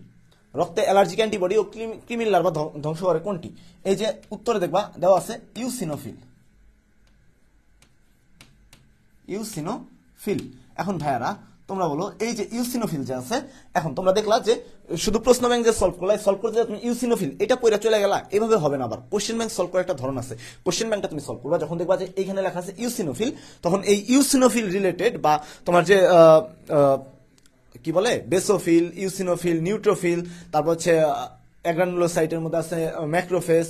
Speaker 3: রক্তে অ্যালার্জিক অ্যান্টিবডি ও কৃমির লার্ভা ধ্বংস করে কোনটি? এই যে উত্তরে দেখবা দেওয়া আছে ইউসিনোফিল। ইউসিনোফিল। এখন ভাইয়ারা তোমরা বলো এই যে ইউসিনোফিল যে আছে, এখন তোমরা দেখলা যে শুধু প্রশ্ন ব্যাংক যে সলভ করলা, সলভ করতে তুমি ইউসিনোফিল এটা পড়ে চলে গেলা, এভাবে হবে না। আবার কোশ্চেন ব্যাংক সলভ করার একটা ধরন আছে। কোশ্চেন ব্যাংকটা তুমি সলভ করবা, যখন দেখবা যে এইখানে লেখা আছে ইউসিনোফিল, তখন এই ইউসিনোফিল রিলেটেড বা তোমার যে কি বলে বেসোফিল, ইউসিনোফিল, নিউট্রোফিল, তারপর হচ্ছে অ্যাগ্রানুলোসাইটের মধ্যে আছে ম্যাক্রোফেজ,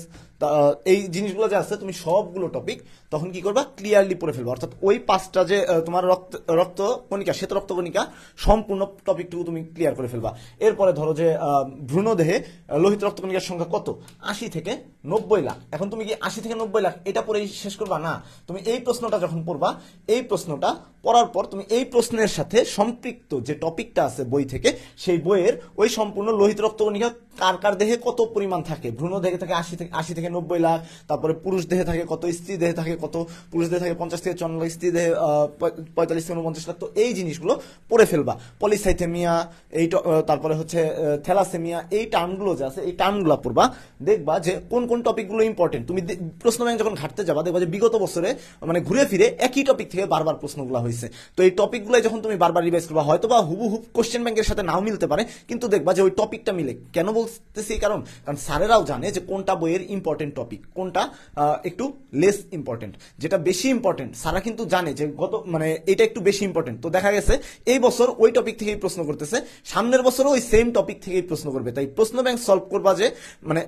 Speaker 3: এই জিনিসগুলো যে আছে তুমি সবগুলো টপিক তখন কি করবা ক্লিয়ারলি পড়ে ফেলবা। অর্থাৎ ওই 5টা যে তোমার রক্ত কণিকা, শ্বেত রক্ত কণিকা সম্পূর্ণ টপিকটুকু তুমি ক্লিয়ার করে ফেলবা। এরপরে ধরো যে ভ্রূণ দেহে লোহিত রক্ত কণিকার সংখ্যা কত? 80 থেকে 90 লাখ। এখন তুমি কি 80 থেকে 90 লাখ এটা পড়ে শেষ করবা না, তুমি এই প্রশ্নটা যখন পড়বা, এই প্রশ্নটা পড়ার পর তুমি এই প্রশ্নের সাথে সম্পৃক্ত যে টপিকটা আছে বই থেকে, সেই বইয়ের ওই সম্পূর্ণ লোহিত রক্ত কণিকা কার কার দেহে কত পরিমাণ থাকে, ভ্রূণ দেহে থাকে 80 থেকে 90 লাখ, তারপরে পুরুষ দেহে থাকে কত, স্ত্রী দেহে থাকে কত, পুরুষ দেহে থাকে 50 থেকে 54 লাখ, স্ত্রী দেহে 45 থেকে 49 লাখ। তো এই জিনিসগুলো পড়ে ফেলবা। পলিসাইথেমিয়া, এই তারপরে হচ্ছে থ্যালাসেমিয়া, এই টার্মগুলো যে আছে এই টার্মগুলো পড়বা। দেখবা যে কোন কোন টপিকগুলো ইম্পর্টেন্ট। তুমি প্রশ্ন ব্যাংক যখন ঘাটতে যাবা দেখবা যে বিগত বছরে মানে ঘুরে ফিরে একই টপিক থেকে বারবার প্রশ্নগুলো হয়েছে। তো এই টপিকগুলো যখন তুমি বারবার রিভাইজ করবা, হয়তো বা হুবহু কোশ্চেন ব্যাংকের সাথে নাও মিলতে পারে, কিন্তু দেখবা যে ওই টপিকটা মিলে। কেন বলতেছি? কারণ স্যারেরাও জানে যে কোনটা বইয়ের ইম্পর্টেন্ট টপিক, কোনটা একটু লেস ইম্পর্টেন্ট। যেটা বেশি ইম্পর্টেন্ট সারা কিন্তু জানে যে গত মানে এটা একটু বেশি ইম্পর্টেন্ট। তো দেখা গেছে এই বছর ওই টপিক থেকেই প্রশ্ন করতেছে, সামনের বছরও ওই সেম টপিক থেকেই প্রশ্ন করবে। তাই প্রশ্ন ব্যাংক সলভ করবা যে মানে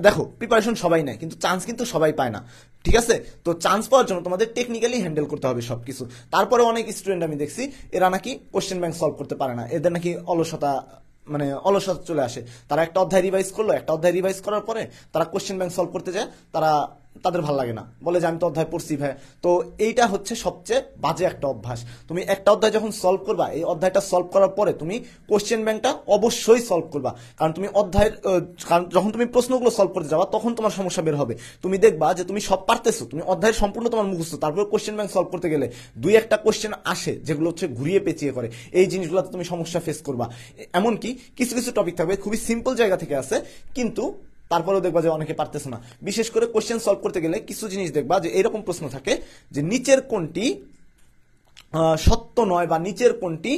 Speaker 3: দেখো প্রিপারেশন সবাই নেয়, কিন্তু চান্স কিন্তু সবাই পায় না, ঠিক আছে? তো চান্স পাওয়ার জন্য তোমাদের টেকনিক্যালি হ্যান্ডেল করতে হবে সবকিছু। তারপরে অনেক স্টুডেন্ট আমি দেখছি এরা নাকি কোশ্চেন ব্যাংক সলভ করতে পারে না, এদের নাকি অলসতা চলে আসে। তারা একটা অধ্যায় রিভাইজ করলো, একটা অধ্যায় রিভাইজ করার পরে তারা কোশ্চেন ব্যাংক সলভ করতে যায়, তাদের ভালো লাগে না, বলে যে আমি তো অধ্যায় পড়ছি ভাই। তো এইটা হচ্ছে সবচেয়ে বাজে একটা অভ্যাস। তুমি একটা অধ্যায় যখন সলভ করবা, এই অধ্যায়টা সলভ করার পরে তুমি কোশ্চেন ব্যাংকটা অবশ্যই সলভ করবা। কারণ তুমি কারণ যখন তুমি প্রশ্নগুলো সলভ করতে যাবা তখন তোমার সমস্যা বের হবে। তুমি দেখবা যে তুমি সব পারতেছো, তুমি অধ্যায়ের সম্পূর্ণ তোমার মুখস্থ, তারপরে কোশ্চেন ব্যাংক সলভ করতে গেলে 2-1টা কোশ্চেন আসে যেগুলো হচ্ছে ঘুরিয়ে পেঁচিয়ে করে, এই জিনিসগুলোতে তুমি সমস্যা ফেস করবা। এমনকি কিছু কিছু টপিক থাকবে খুবই সিম্পল জায়গা থেকে আসে, কিন্তু তারপরেও দেখবা যে অনেকে পারতেছে না। বিশেষ করে কোশ্চেন সলভ করতে গেলে কিছু জিনিস দেখবা যে এরকম প্রশ্ন থাকে যে নিচের কোনটি সত্য নয় বা নিচের কোনটি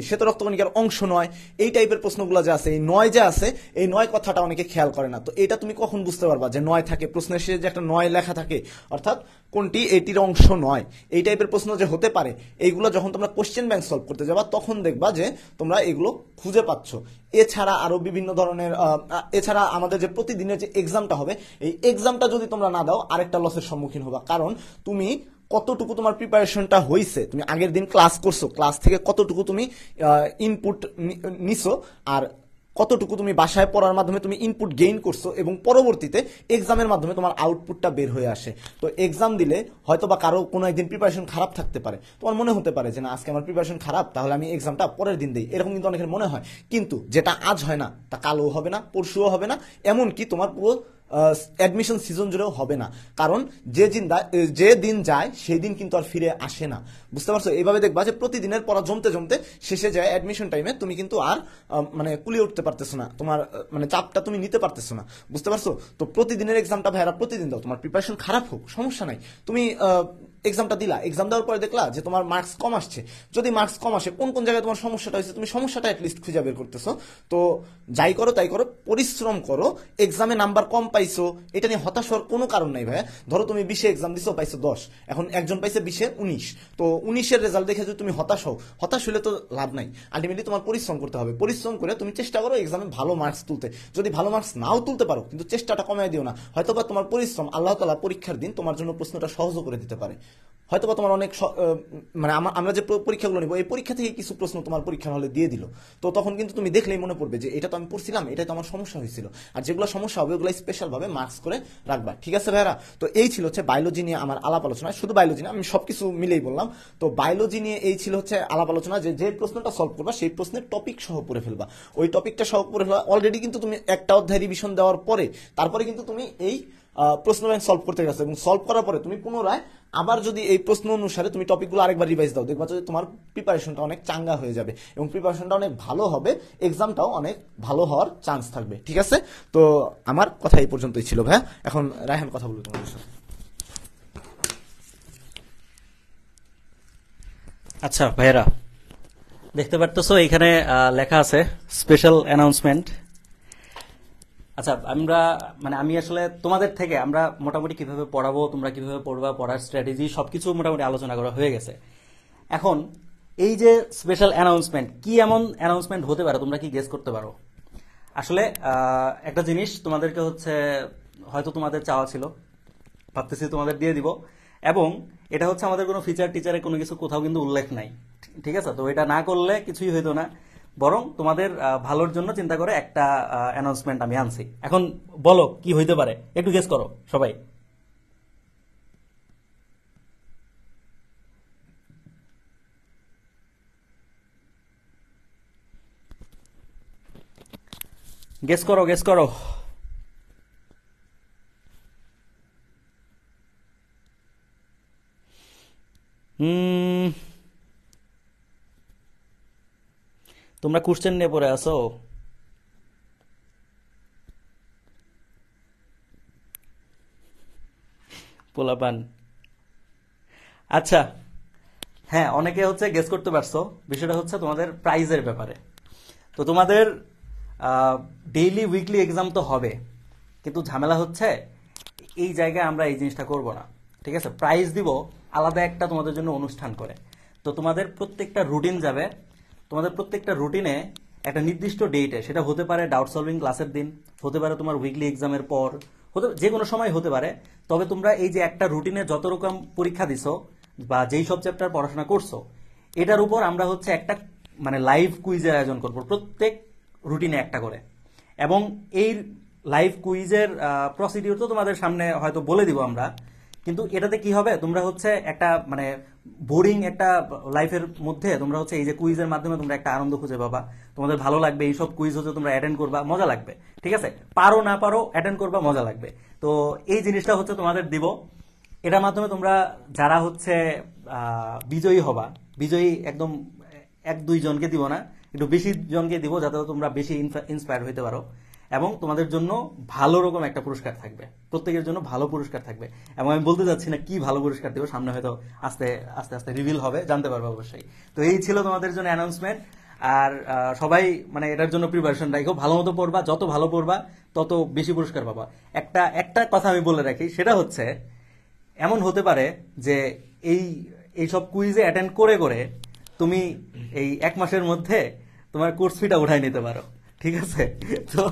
Speaker 3: শ্বেত রক্তকণিকার অংশ নয়, এই টাইপের প্রশ্নগুলো যে আছে, এই নয় যে আছে, এই নয় কথাটা অনেকে খেয়াল করে না। তো এটা তুমি কখন বুঝতে পারবা যে নয় থাকে, প্রশ্নের শেষে যে একটা নয় লেখা থাকে, অর্থাৎ কোনটি এটির অংশ নয়, এই টাইপের প্রশ্ন যে হতে পারে, এইগুলো যখন তোমরা কোশ্চেন ব্যাংক সলভ করতে যাবা তখন দেখবা যে তোমরা এগুলো খুঁজে পাচ্ছ। এছাড়া আরো বিভিন্ন ধরনের এছাড়া আমাদের যে প্রতিদিনের যে এক্সামটা হবে, এই এক্সামটা যদি তোমরা না দাও আরেকটা লসের সম্মুখীন হবা। কারণ তুমি কতটুকু তোমার প্রিপারেশনটা হয়েছে, তুমি আগের দিন ক্লাস করছো, ক্লাস থেকে কতটুকু তুমি ইনপুট নিছো, আর কতটুকু তুমি বাসায় পড়ার মাধ্যমে তুমি ইনপুট গেইন করছো এবং পরবর্তীতে এক্সামের মাধ্যমে তোমার আউটপুটটা বের হয়ে আসে। তো এক্সাম দিলে হয়তো বা কারো কোনো একদিন প্রিপারেশন খারাপ থাকতে পারে, তোমার মনে হতে পারে যে না আজকে আমার প্রিপারেশন খারাপ, তাহলে আমি এক্সামটা পরের দিন দিই, এরকম কিন্তু অনেকের মনে হয়। কিন্তু যেটা আজ হয় না তা কালও হবে না, পরশুও হবে না, এমনকি তোমার পুরো অ্যাডমিশন সিজন জুড়েও হবে না। কারণ যে দিন যায় সেই দিন কিন্তু আর ফিরে আসে না, বুঝতে পারছো? এইভাবে দেখবা যে প্রতিদিনের পড়া জমতে জমতে শেষে যায় অ্যাডমিশন টাইমে তুমি কিন্তু আর মানে কুলিয়ে উঠতে পারতেছো না, তোমার মানে চাপটা তুমি নিতে পারতেছো না, বুঝতে পারছো? তো প্রতিদিনের এক্সামটা ভাইরা প্রতিদিন দাও, তোমার প্রিপারেশন খারাপ হোক সমস্যা নাই, তুমি এক্সামটা দিলা, এক্সাম দেওয়ার পরে দেখলা যে তোমার মার্কস কম আসছে। যদি মার্কস কম আসে, কোন কোন জায়গায় তোমার সমস্যাটা হয়েছে তুমি সমস্যাটা অ্যাটলিস্ট খুঁজে বের করতেছো। তো যাই করো তাই করো, পরিশ্রম করো। এক্সামে নাম্বার কম পাইছো এটা নিয়ে হতাশ হওয়ার কোনো কারণ নাই ভাইয়া। ধরো তুমি 20-এ এক্সাম দিছো, পাইছো 10, এখন একজন পাইছে 20-এ 19, তো 19-এর রেজাল্ট দেখে যদি তুমি হতাশ হও, হতাশ হলে তো লাভ নাই। আলটিমেটলি তোমার পরিশ্রম করতে হবে, পরিশ্রম করে তুমি চেষ্টা করো এক্সামে ভালো মার্কস তুলতে। যদি ভালো মার্কস নাও তুলতে পারো, কিন্তু চেষ্টাটা কমায় দিও না। হয়তোবা তোমার পরিশ্রম আল্লাহ তাআলা পরীক্ষার দিন তোমার জন্য প্রশ্নটা সহজও করে দিতে পারে। হয়তোবা তোমার অনেক মানে আমরা যে পরীক্ষাগুলো নিব, এই পরীক্ষা থেকে কিছু প্রশ্ন তোমার পরীক্ষার হলে দিয়ে দিল, তো তখন কিন্তু তুমি দেখলেই মনে পড়বে যে এটা তো আমি পড়ছিলাম, এটা তো আমার সমস্যা হয়েছিল। আর যেগুলো সমস্যা হবে ওগুলো স্পেশাল ভাবে মার্কস করে রাখবা, ঠিক আছে ভাইরা? তো এই ছিল হচ্ছে বায়োলজি নিয়ে আমার আলাপ আলোচনা। শুধু বায়োলজি না, আমি সবকিছু মিলেই বললাম। তো বায়োলজি নিয়ে এই ছিল হচ্ছে আলাপ আলোচনা, যে প্রশ্নটা সলভ করবা সেই প্রশ্নের টপিক সহ পড়ে ফেলবা। ওই টপিকটা সহ পড়ে ফেলবা, অলরেডি কিন্তু তুমি একটা অধ্যায় রিভিশন দেওয়ার পরে তারপরে কিন্তু তুমি এই প্রশ্ন ব্যাংক সলভ করতে গেছো, এবং সলভ করার পরে তুমি পুনরায় আবার যদি এই প্রশ্ন অনুসারে তুমি টপিকগুলো আরেকবার রিভাইজ দাও, দেখবা যে তোমার প্রিপারেশনটা অনেক চাঙ্গা হয়ে যাবে এবং প্রিপারেশনটা অনেক ভালো হবে, এক্সামটাও অনেক ভালো হওয়ার চান্স থাকবে, ঠিক আছে? তো আমার কথা এই পর্যন্তই ছিল ভাইয়া। এখন রায়হান কথা বলবো তোমাদের সাথে।
Speaker 2: আচ্ছা ভাইয়েরা, দেখতে পারতেছো এখানে লেখা আছে স্পেশাল অ্যানাউন্সমেন্ট। আচ্ছা, আমি আসলে তোমাদের থেকে আমরা মোটামুটি কিভাবে পড়াবো, তোমরা কিভাবে পড়বা, পড়ার স্ট্র্যাটেজি সবকিছু মোটামুটি আলোচনা করা হয়ে গেছে। এখন এই যে স্পেশাল অ্যানাউন্সমেন্ট, কি এমন অ্যানাউন্সমেন্ট হতে পারে তোমরা কি গেস করতে পারো? আসলে একটা জিনিস তোমাদেরকে হচ্ছে, হয়তো তোমাদের চাওয়া ছিল, ভাবতেছি তোমাদের দিয়ে দিব, এবং এটা হচ্ছে আমাদের কোনো ফিচার টিচারে কোনো কিছু কোথাও কিন্তু উল্লেখ নাই, ঠিক আছে? তো এটা না করলে কিছুই হইতো না, বরং তোমাদের ভালোর জন্য চিন্তা করে একটা অ্যানাউন্সমেন্ট আমি আনছি। এখন বলো কি হইতে পারে, একটু গেস করো সবাই। গেস করো, গেস করো। হুম, তোমরা কোশ্চেন নিয়ে পড়ে আসো। পোলাপান। আচ্ছা, হ্যাঁ, অনেকে হচ্ছে গেস করতে পারছো। বিষয়টা হচ্ছে তোমাদের প্রাইজের ব্যাপারে। তো তোমাদের ডেইলি উইকলি এক্সাম তো হবে, কিন্তু ঝামেলা হচ্ছে এই জায়গায় আমরা এই জিনিসটা করব না, ঠিক আছে? প্রাইজ দিব আলাদা একটা তোমাদের জন্য অনুষ্ঠান করে। তো তোমাদের প্রত্যেকটা রুটিন যাবে, তোমাদের প্রত্যেকটা রুটিনে একটা নির্দিষ্ট ডেটে, সেটা হতে পারে ডাউট সলভিং ক্লাসের দিন, হতে পারে তোমার উইকলি এক্সামের পর, যে কোনো সময় হতে পারে। তবে তোমরা এই যে একটা রুটিনে যত রকম পরীক্ষা দিছো বা যেই সব চ্যাপ্টার পড়াশোনা করছো, এটার উপর আমরা হচ্ছে একটা মানে লাইভ কুইজের আয়োজন করব প্রত্যেক রুটিনে একটা করে। এবং এই লাইভ কুইজের প্রসিডিউর তো তোমাদের সামনে হয়তো বলে দিব আমরা, কিন্তু এটাতে কি হবে, তোমরা হচ্ছে একটা মানে বোরিং একটা লাইফের মধ্যে তোমরা হচ্ছে এই যে কুইজের মাধ্যমে তোমরা একটা আনন্দ খুঁজে পাবা, তোমাদের ভালো লাগবে। এইসব কুইজ হচ্ছে তোমরা অ্যাটেন্ড করবা, মজা লাগবে, ঠিক আছে? পারো না পারো অ্যাটেন্ড করবা, মজা লাগবে। তো এই জিনিসটা হচ্ছে তোমাদের দিব। এটার মাধ্যমে তোমরা যারা হচ্ছে বিজয়ী হবা, বিজয়ী একদম 1-2 জনকে দিব না, একটু বেশি জনকে দিব, যাতে তোমরা বেশি ইন্সপায়ার হইতে পারো। এবং তোমাদের জন্য ভালো রকম একটা পুরস্কার থাকবে, প্রত্যেকের জন্য ভালো পুরস্কার থাকবে। এবং আমি বলতে যাচ্ছি না কি ভালো পুরস্কার দেবো, সামনে হয়তো আস্তে আস্তে আস্তে রিভিল হবে, জানতে পারবে অবশ্যই। তো এই ছিল তোমাদের জন্য অ্যানাউন্সমেন্ট। আর সবাই মানে এটার জন্য প্রিপারেশন রাখো, ভালো মতো পড়বা, যত ভালো পড়বা তত বেশি পুরস্কার পাবা। একটা কথা আমি বলে রাখি, সেটা হচ্ছে এমন হতে পারে যে এইসব কুইজে অ্যাটেন্ড করে করে তুমি এই 1 মাসের মধ্যে তোমার কোর্স ফিটা উঠাই নিতে পারো, ঠিক আছে? তো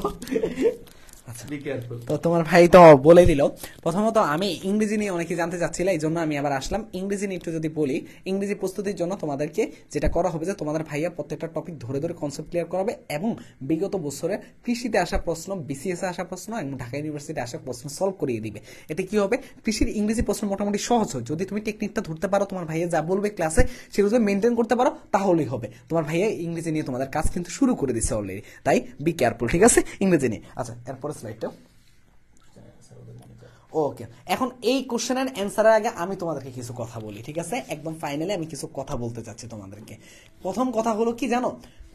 Speaker 2: বি কেয়ারফুল।
Speaker 1: তো তোমার ভাই তো বলে দিল। প্রথমত আমি ইংরেজি নিয়ে অনেকে জানতে চাচ্ছিলে, এই জন্য আমি আবার আসলাম। ইংরেজি নিয়ে একটু যদি বলি, ইংরেজি প্রস্তুতির জন্য তোমাদেরকে যেটা করা হবে যে তোমাদের ভাইয়া প্রত্যেকটা টপিক ধরে ধরে কনসেপ্ট ক্লিয়ার করাবে এবং বিগত বছরে কৃষিতে আসা প্রশ্ন, বিসিএস আসা প্রশ্ন এবং ঢাকা ইউনিভার্সিটি আসা প্রশ্ন সলভ করিয়ে দিবে। এতে কি হবে, কৃষির ইংরেজি প্রশ্ন মোটামুটি সহজ হয়। যদি তুমি টেকনিকটা ধরতে পারো, তোমার ভাইয়া যা বলবে ক্লাসে সেগুলো যদি মেনটেন করতে পারো তাহলেই হবে। তোমার ভাইয়া ইংরেজি নিয়ে তোমাদের কাজ কিন্তু শুরু করে দিছে অলরেডি, তাই বি কেয়ারফুল, ঠিক আছে ইংরেজি নিয়ে। আচ্ছা, এরপরে স্লাইডটা। ওকে, এখন এই কোশ্চেনের অ্যান্সারের আগে আমি তোমাদেরকে কিছু কথা বলি, ঠিক আছে? একদম ফাইনালি আমি কিছু কথা বলতে চাচ্ছি তোমাদেরকে। প্রথম কথা হলো কি জানো,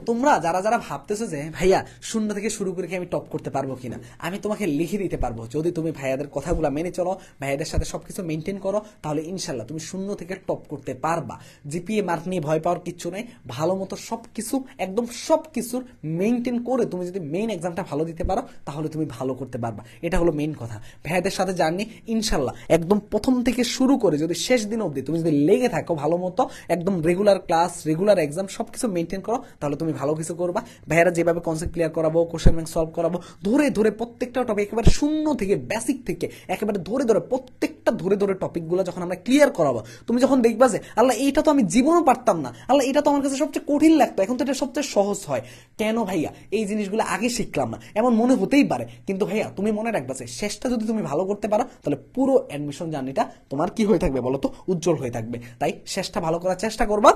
Speaker 1: তোমরা যারা যারা ভাবতেছো যে ভাইয়া শূন্য থেকে শুরু করে কি আমি টপ করতে পারবো কিনা, আমি তোমাকে লিখে দিতে পারবো। যদি তুমি ভাইয়াদের কথাগুলো মেনে চলো, ভাইয়াদের সাথে সবকিছু মেনটেন করো, তাহলে ইনশাল্লাহ তুমি শূন্য থেকে টপ করতে পারবা। জিপিএ মার্ক নিয়ে ভয় পাওয়ার কিচ্ছু নেই। ভালো মতো সবকিছু, একদম সবকিছুর মেনটেন করে তুমি যদি মেইন এক্সামটা ভালো দিতে পারো তাহলে তুমি ভালো করতে পারবা। এটা হলো মেইন কথা। ভাইয়াদের সাথে জার্নি ইনশাল্লাহ একদম প্রথম থেকে শুরু করে যদি শেষ দিন অবধি তুমি যদি লেগে থাকো ভালো মতো, একদম রেগুলার ক্লাস, রেগুলার এক্সাম সবকিছু মেনটেন করো, তাহলে তুমি ভালো কিছু করবা। ভাইয়ারা যেভাবে কনসেপ্ট ক্লিয়ার করাবো, কোশ্চেন ব্যাংক সলভ করাবো, ধরে ধরে প্রত্যেকটা টপিক একেবারে শূন্য থেকে, বেসিক থেকে একেবারে ধরে ধরে প্রত্যেকটা ধরে ধরে টপিকগুলো যখন আমরা ক্লিয়ার করাবো, তুমি যখন দেখবা যে আল্লাহ এইটা তো আমি জীবনও পারতাম না, আল্লাহ এটা তো আমার কাছে সবচেয়ে কঠিন লাগতো, এখন তো এটা সবচেয়ে সহজ হয়, কেন ভাইয়া এই জিনিসগুলো আগে শিখলাম না, এমন মনে হতেই পারে। কিন্তু ভাইয়া তুমি মনে রাখবা যে শেষটা যদি তুমি ভালো করতে পারো তাহলে পুরো অ্যাডমিশন জার্নিটা তোমার কি হয়ে থাকবে বলো তো, উজ্জ্বল হয়ে থাকবে। তাই শেষটা ভালো করার চেষ্টা করবা।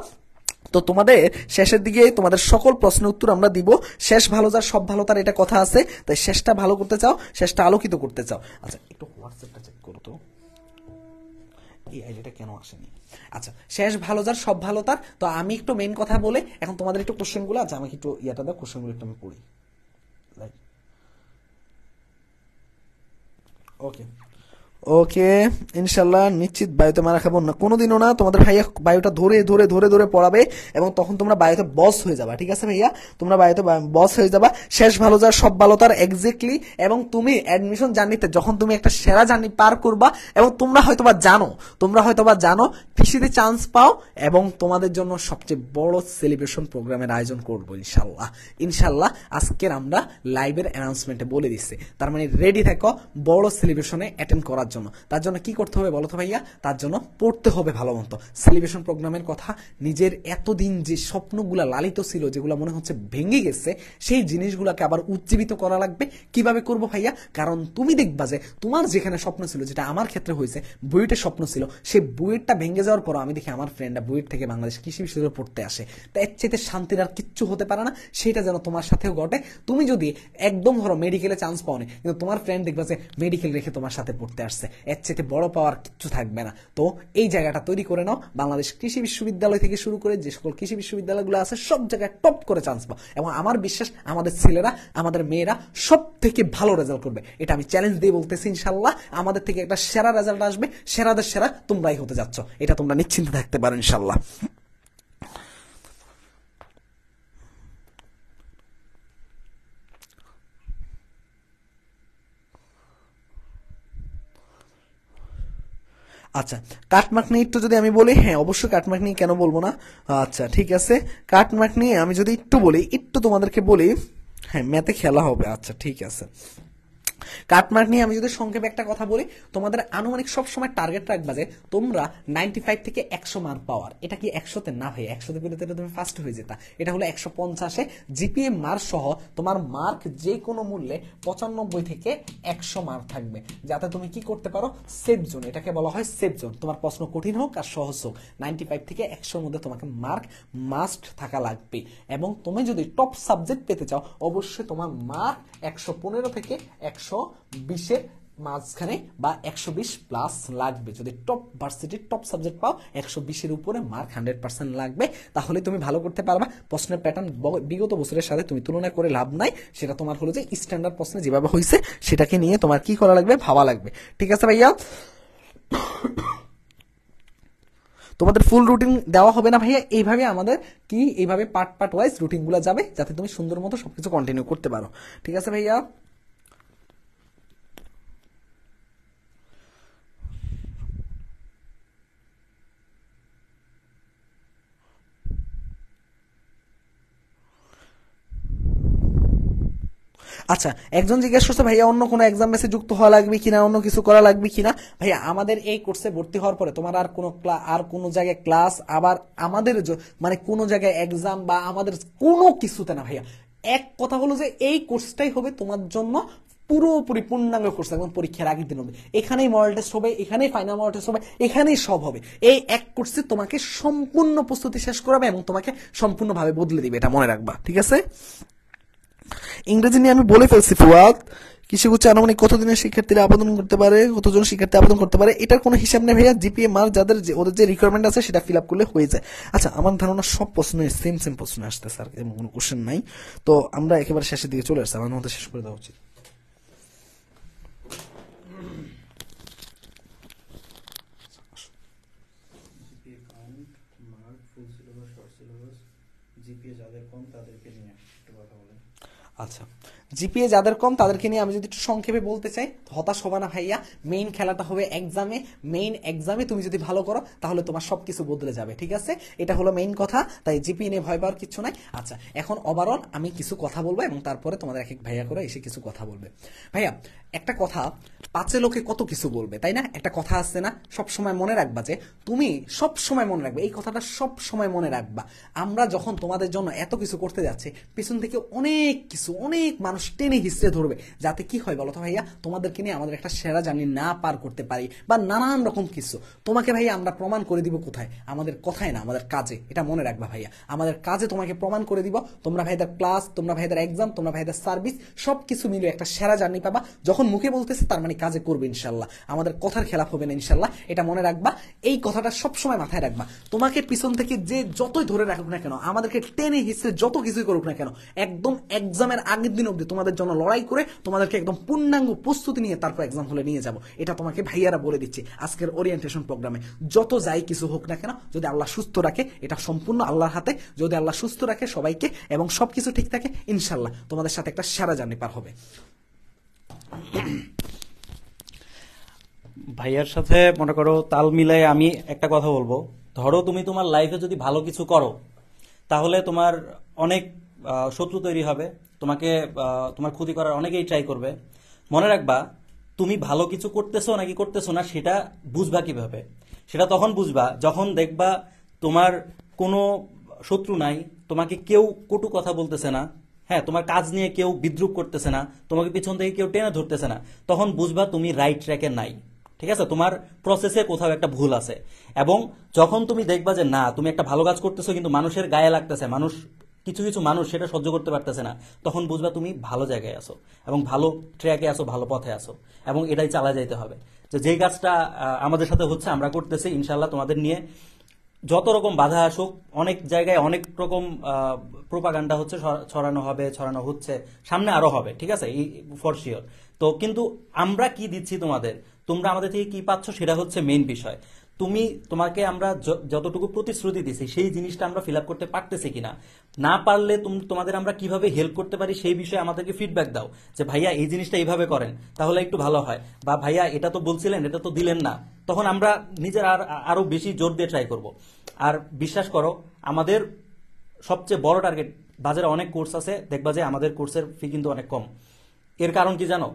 Speaker 1: তো তোমাদের শেষের দিকে তোমাদের সকল প্রশ্নের উত্তর আমরা দিব। শেষ ভালো যার সব ভালো তার, এটা কথা আছে। তাই শেষটা ভালো করতে চাও, শেষটা আলোকিত করতে চাও। আচ্ছা, একটু হোয়াটসঅ্যাপটা চেক করো তো, এই আইডিটা কেন আসেনি। আচ্ছা, শেষ ভালো যার সব ভালো তার। তো আমি একটু মেইন কথা বলে এখন তোমাদের একটু কোশ্চেনগুলো, আচ্ছা আমাকে একটু ইয়াটা দাও, কোশ্চেনগুলো একটু আমি পড়ি। ওকে ওকে, ইনশাল্লাহ নিশ্চিত বায়ুতে মারা খাবো না কোনোদিনও না। তোমাদের ভাইয়া বায়ুটা ধরে ধরে ধরে ধরে পড়াবে এবং তখন তোমরা বায়ুতে বস হয়ে যাবা, ঠিক আছে ভাইয়া? তোমরা বায়ুতে বস হয়ে যাবা। শেষ ভালো যার সব ভালো তার, এক্স্যাক্টলি। এবং তুমি অ্যাডমিশন জার্নিতে যখন তুমি একটা সেরা জার্নি পার করবা, এবং তোমরা হয়তোবা জানো কৃষিতে চান্স পাও, এবং তোমাদের জন্য সবচেয়ে বড় সেলিব্রেশন প্রোগ্রামের আয়োজন করবো ইনশাল্লাহ। আজকের আমরা লাইভের অ্যানাউন্সমেন্টে বলে দিচ্ছি, তার মানে রেডি থাকো বড় সেলিব্রেশনে অ্যাটেন্ড করার জন্য। তার জন্য কি করতে হবে বলো তো ভাইয়া? তার জন্য পড়তে হবে ভালো মতো সেলিব্রেশন প্রোগ্রামের কথা। নিজের এতদিন যে স্বপ্নগুলা লালিত ছিল, যেগুলো মনে হচ্ছে ভেঙে গেছে, সেই জিনিসগুলোকে আবার উজ্জীবিত করা লাগবে। কিভাবে করবো ভাইয়া? কারণ তুমি দেখবা যে তোমার যেখানে স্বপ্ন ছিল, যেটা আমার ক্ষেত্রে হয়েছে, বুয়েটের স্বপ্ন ছিল, সেই বুয়েটটা ভেঙে যাওয়ার পর আমি দেখি আমার ফ্রেন্ডরা বুয়েট থেকে বাংলাদেশ কৃষি বিশ্ববিদ্যালয়ে পড়তে আসে। তা এর চাইতে শান্তির আর কিচ্ছু হতে পারে না। সেটা যেন তোমার সাথেও ঘটে। তুমি যদি একদম ধরো মেডিকেলে চান্স পাওনি, কিন্তু তোমার ফ্রেন্ড দেখবা যে মেডিকেল রেখে তোমার সাথে পড়তে আসছে, এর চাইতে বড় পাওয়ার কিচ্ছু থাকবে না। তো এই জায়গাটা তৈরি করে নাও। বাংলাদেশ কৃষি বিশ্ববিদ্যালয় থেকে শুরু করে যে সকল কৃষি বিশ্ববিদ্যালয়গুলো আছে সব জায়গায় টপ করে চান্স পাও, এবং আমার বিশ্বাস আমাদের ছেলেরা, আমাদের মেয়েরা সব থেকে ভালো রেজাল্ট করবে। এটা আমি চ্যালেঞ্জ দিয়ে বলতেছি, ইনশাল্লাহ আমাদের থেকে একটা সেরা রেজাল্ট আসবে। সেরাদের সেরা তোমরাই হতে যাচ্ছ, এটা তোমরা নিশ্চিন্তে থাকতে পারো ইনশাল্লাহ। আচ্ছা, কাটমার্ক নিয়ে একটু যদি আমি বলি, হ্যাঁ অবশ্যই কাটমার্ক নিয়ে কেন বলবো না। আচ্ছা ঠিক আছে, কাটমার্ক নিয়ে আমি যদি একটু বলি, একটু তোমাদেরকে বলি, হ্যাঁ ম্যাথে খেলা হবে। আচ্ছা ঠিক আছে, কাটমার্ক নিয়ে আমি যদি সংক্ষেপে একটা কথা বলি, তোমাদের আনুমানিক সবসময় টার্গেট রাখবা যে তোমরা 95 থেকে 100 মার্ক পাওয়ার। এটা কি 100তে না ভাই, 100তে পেলে তুমি ফার্স্ট হয়ে যেতা। এটা হলো 150-এ জিপিএ মার্ক সহ তোমার মার্ক যে কোনো মূল্যে 95 থেকে 100 মার্ক থাকবে, যাতে তুমি কি করতে পারো, সেফ জোন। এটাকে বলা হয় সেফ জোন। তোমার প্রশ্ন কঠিন হোক আর সহজ হোক, 95 থেকে 100-র মধ্যে তোমাকে মার্ক মাস্ট থাকা লাগবে। এবং তুমি যদি টপ সাবজেক্ট পেতে চাও, অবশ্যই তোমার মার্ক 115 থেকে 120-এর মাঝখানে বা 120 প্লাস লাগবে। যদি টপ ভার্সিটির টপ সাবজেক্ট পাও, 120-এর উপরে মার্ক 100% লাগবে, তাহলে তুমি ভালো করতে পারবা। প্রশ্নের প্যাটার্ন বিগত বছরের সাথে তুমি তুলনা করে লাভ নাই, সেটা তোমার হলো যে স্ট্যান্ডার্ড প্রশ্নে যেভাবে হয়েছে সেটাকে নিয়ে তোমার কি করা লাগবে, ভাবা লাগবে। ঠিক আছে ভাইয়া? তোমাদের ফুল রুটিন দেওয়া হবে না ভাইয়া, এইভাবে আমাদের কি এইভাবে পার্ট ওয়াইজ রুটিনগুলো যাবে, যাতে তুমি সুন্দর মতো সবকিছু কন্টিনিউ করতে পারো। ঠিক আছে ভাইয়া? আচ্ছা, একজন জিজ্ঞেস করছে ভাইয়া অন্য কোনো এক্সাম বেসে যুক্ত হওয়া লাগবে কিনা, অন্য কিছু করা লাগবে কিনা। ভাইয়া আমাদের এই কোর্সে ভর্তি হওয়ার পরে তোমার আর কোনো জায়গায় ক্লাস, আবার আমাদের মানে কোনো জায়গায় এক্সাম বা আমাদের কোনো কিছুতে না ভাইয়া। এক কথা হলো যে এই কোর্সটাই হবে তোমার জন্য পুরোপুরি পূর্ণাঙ্গ কোর্স, একদম পরীক্ষার আগের দিন হবে। এখানেই মডেল টেস্ট হবে, এখানেই ফাইনাল মডেল টেস্ট হবে, এখানেই সব হবে। এই এক কোর্সে তোমাকে সম্পূর্ণ প্রস্তুতি শেষ করাবে এবং তোমাকে সম্পূর্ণভাবে বদলে দিবে, এটা মনে রাখবা, ঠিক আছে? ইংরেজি নিয়ে আমি বলে ফেলছি ফুয়াদ। কৃষি উচ্চ আনুমানিক কতদিনের শিক্ষার্থীরা আবেদন করতে পারে, কতজন শিক্ষার্থী আবেদন করতে পারে, এটার কোনো হিসাব নেই ভাইয়া। জিপিএ মার্ক যাদের ওদের যে রিকোয়ারমেন্ট আছে সেটা ফিল আপ করলে হয়ে যায়। আচ্ছা, আমার ধারণা সব প্রশ্ন সেম প্রশ্ন আসতে স্যার, এমন কোনো কোশ্চেন নাই। তো আমরা একেবারে শেষের দিকে চলে আসছি, আমার মধ্যে শেষ করে দেওয়া উচিত। আচ্ছা, জিপিএ যাদের কম তাদেরকে নিয়ে আমি যদি একটু সংক্ষেপে বলতে চাই, হতাশ হবে না ভাইয়া। মেইন খেলাটা হবে এক্সামে। মেইন এক্সামে তুমি যদি ভালো করো তাহলে তোমার সবকিছু বদলে যাবে, ঠিক আছে? এটা হলো মেইন কথা, তাই জিপিএ নিয়ে ভয় পাওয়ার কিছু নাই। আচ্ছা, এখন ওভারঅল আমি কিছু কথা বলবো এবং তারপরে তোমাদের এক এক ভাইয়া করে এসে কিছু কথা বলবে। ভাইয়া একটা কথা, পাঁচে লোকে কত কিছু বলবে, তাই না? একটা কথা আছে না, সব সময় মনে রাখবা যে তুমি সব সময় মনে রাখবে, এই কথাটা সব সময় মনে রাখবা। আমরা যখন তোমাদের জন্য এত কিছু করতে যাচ্ছি, পিছন থেকে অনেক মানুষ টেনে হিসড়ে ধরবে, যাতে কি হয় বলো তো ভাইয়া, তোমাদেরকে নিয়ে আমাদের একটা সেরা জার্নি না পার করতে পারি বা নানান রকম কিছু। তোমাকে ভাইয়া আমরা প্রমাণ করে দিব কোথায়? আমাদের কথায় না, আমাদের কাজে। এটা মনে রাখবা ভাইয়া, আমাদের কাজে তোমাকে প্রমাণ করে দিব। তোমরা ভাইদের ক্লাস, তোমরা ভাইদের এক্সাম, তোমরা ভাইদের সার্ভিস সবকিছু মিলে একটা সেরা জার্নি পাবা। যখন মুখে বলতেছে তার মানে কাজে করবে ইনশাল্লাহ, আমাদের কথার খেলাফ হবে না ইনশাল্লাহ, এটা মনে রাখবা। এই কথাটা সবসময় মাথায় রাখবা। তোমাকে পিছন থেকে যে যতই ধরে রাখুক না কেন, আমাদেরকে টেনে হিসেবে যত কিছুই করুক না কেন, একদম এক্সামের আগের দিন অব্দি তোমাদের জন্য লড়াই করে তোমাদেরকে একদম পূর্ণাঙ্গ প্রস্তুতি নিয়ে তারপর এক্সাম হলে নিয়ে যাব। এটা তোমাকে ভাইয়ারা বলে দিচ্ছি আজকের ওরিয়েন্টেশন প্রোগ্রামে। যত যাই কিছু হোক না কেন, যদি আল্লাহ সুস্থ রাখে, এটা সম্পূর্ণ আল্লাহর হাতে, যদি আল্লাহ সুস্থ রাখে সবাইকে এবং সবকিছু ঠিক থাকে, ইনশাল্লাহ তোমাদের সাথে একটা সেরা জার্নি পার হবে।
Speaker 2: ভাইয়ার সাথে মনে করো তাল মিলাই আমি একটা কথা বলবো। ধরো তুমি তোমার লাইফে যদি ভালো কিছু করো, তাহলে তোমার অনেক শত্রু তৈরি হবে, তোমাকে তোমার ক্ষতি করার অনেকেই ট্রাই করবে। মনে রাখবা, তুমি ভালো কিছু করতেছো নাকি করতেছো না সেটা বুঝবা কিভাবে? সেটা তখন বুঝবা যখন দেখবা তোমার কোনো শত্রু নাই, তোমাকে কেউ কটু কথা বলতেছে না, হ্যাঁ, তোমার কাজ নিয়ে কেউ বিদ্রুপ করতেছে না, তোমাকে পিছন থেকে কেউ টেনে ধরতেছে না, তখন বুঝবা তুমি রাইট ট্র্যাকে নাই, ঠিক আছে? তোমার প্রসেসে কোথাও একটা ভুল আছে। এবং যখন তুমি দেখবা যে না, তুমি একটা ভালো কাজ করতেছো কিন্তু মানুষের গায়ে লাগতেছে, কিছু কিছু মানুষ সেটা সহ্য করতে পারতেছে না, তখন বুঝবা তুমি ভালো জায়গায় আসো এবং ভালো ট্র্যাকে আসো, ভালো পথে আসো, এবং এটাই চালা যাইতে হবে। যেই কাজটা আমাদের সাথে হচ্ছে, আমরা করতেছি ইনশাল্লাহ। তোমাদের নিয়ে যত রকম বাধা আসুক, অনেক জায়গায় অনেক রকম প্রোপাগান্ডা হচ্ছে, ছড়ানো হচ্ছে, সামনে আরো হবে, ঠিক আছে, ফর শিওর। তো কিন্তু আমরা কি দিচ্ছি তোমাদের, তোমরা আমাদের থেকে কি পাচ্ছ, সেটা হচ্ছে মেইন বিষয়। তোমাকে আমরা যতটুকু প্রতিশ্রুতি দিছি সেই জিনিসটা আমরা ফিল আপ করতে পারতেছি কিনা, না পারলে তোমাদের আমরা কিভাবে হেল্প করতে পারি সেই বিষয়ে আমাদেরকে ফিডব্যাক দাও, যে ভাইয়া এই জিনিসটা এইভাবে করেন তাহলে একটু ভালো হয়, বা ভাইয়া এটা তো বলছিলেন এটা তো দিলেন না। তখন আমরা নিজের আরো বেশি জোর দিয়ে ট্রাই করব। আর বিশ্বাস করো, আমাদের সবচেয়ে বড় টার্গেট, বাজারে অনেক কোর্স আছে, দেখবা যে আমাদের কোর্সের ফি কিন্তু অনেক কম। এর কারণ কি জানো?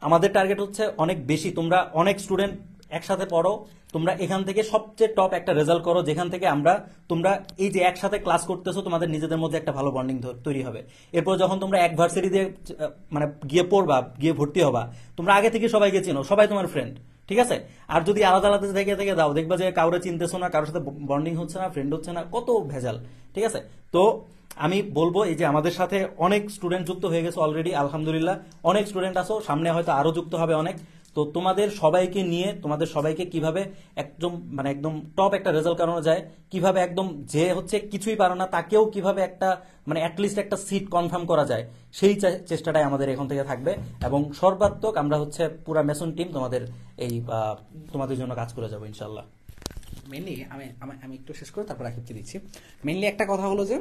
Speaker 2: আমাদের টার্গেট হচ্ছে অনেক বেশি, তোমরা অনেক স্টুডেন্ট একসাথে পড়ো, তোমরা এখান থেকে সবচেয়ে টপ একটা রেজাল্ট করো, যেখান থেকে তোমরা এই যে একসাথে ক্লাস করতেছো, তোমাদের নিজেদের মধ্যে একটা ভালো বন্ডিং তৈরি হবে। এরপর যখন তোমরা এক ভার্সিটি দিয়ে মানে গিয়ে পড়বা, গিয়ে ভর্তি হবা, তোমরা আগে থেকে সবাইকে চিনো, সবাই তোমার ফ্রেন্ড, ঠিক আছে? আর যদি আলাদা আলাদা থেকে দাও, দেখবা যে কাউরে চিনতেছো না, কারোর সাথে বন্ডিং হচ্ছে না, ফ্রেন্ড হচ্ছে না, কত ভেজাল, ঠিক আছে? তো আমি বলবো, এই যে আমাদের সাথে অনেক স্টুডেন্ট যুক্ত হয়ে গেছে অলরেডি, আলহামদুলিল্লাহ, অনেক স্টুডেন্ট আছো, সামনে হয়তো আরো যুক্ত হবে অনেক। তো তোমাদের সবাইকে কিভাবে একদম টপ একটা রেজাল্ট করানো যায়, কিভাবে একদম যে হচ্ছে কিছুই পারো না তাকেও কিভাবে একটা অ্যাটলিস্ট একটা সিট কনফার্ম করা যায়, সেই চেষ্টাটাই আমাদের এখন থেকে থাকবে। এবং সর্বাত্মক আমরা হচ্ছে পুরা মেসন টিম তোমাদের জন্য কাজ করে যাবো ইনশাল্লাহ।
Speaker 1: মেনলি আমি একটু শেষ করে তারপর রাকিবকে দিচ্ছি। মেনলি একটা কথা হলো যে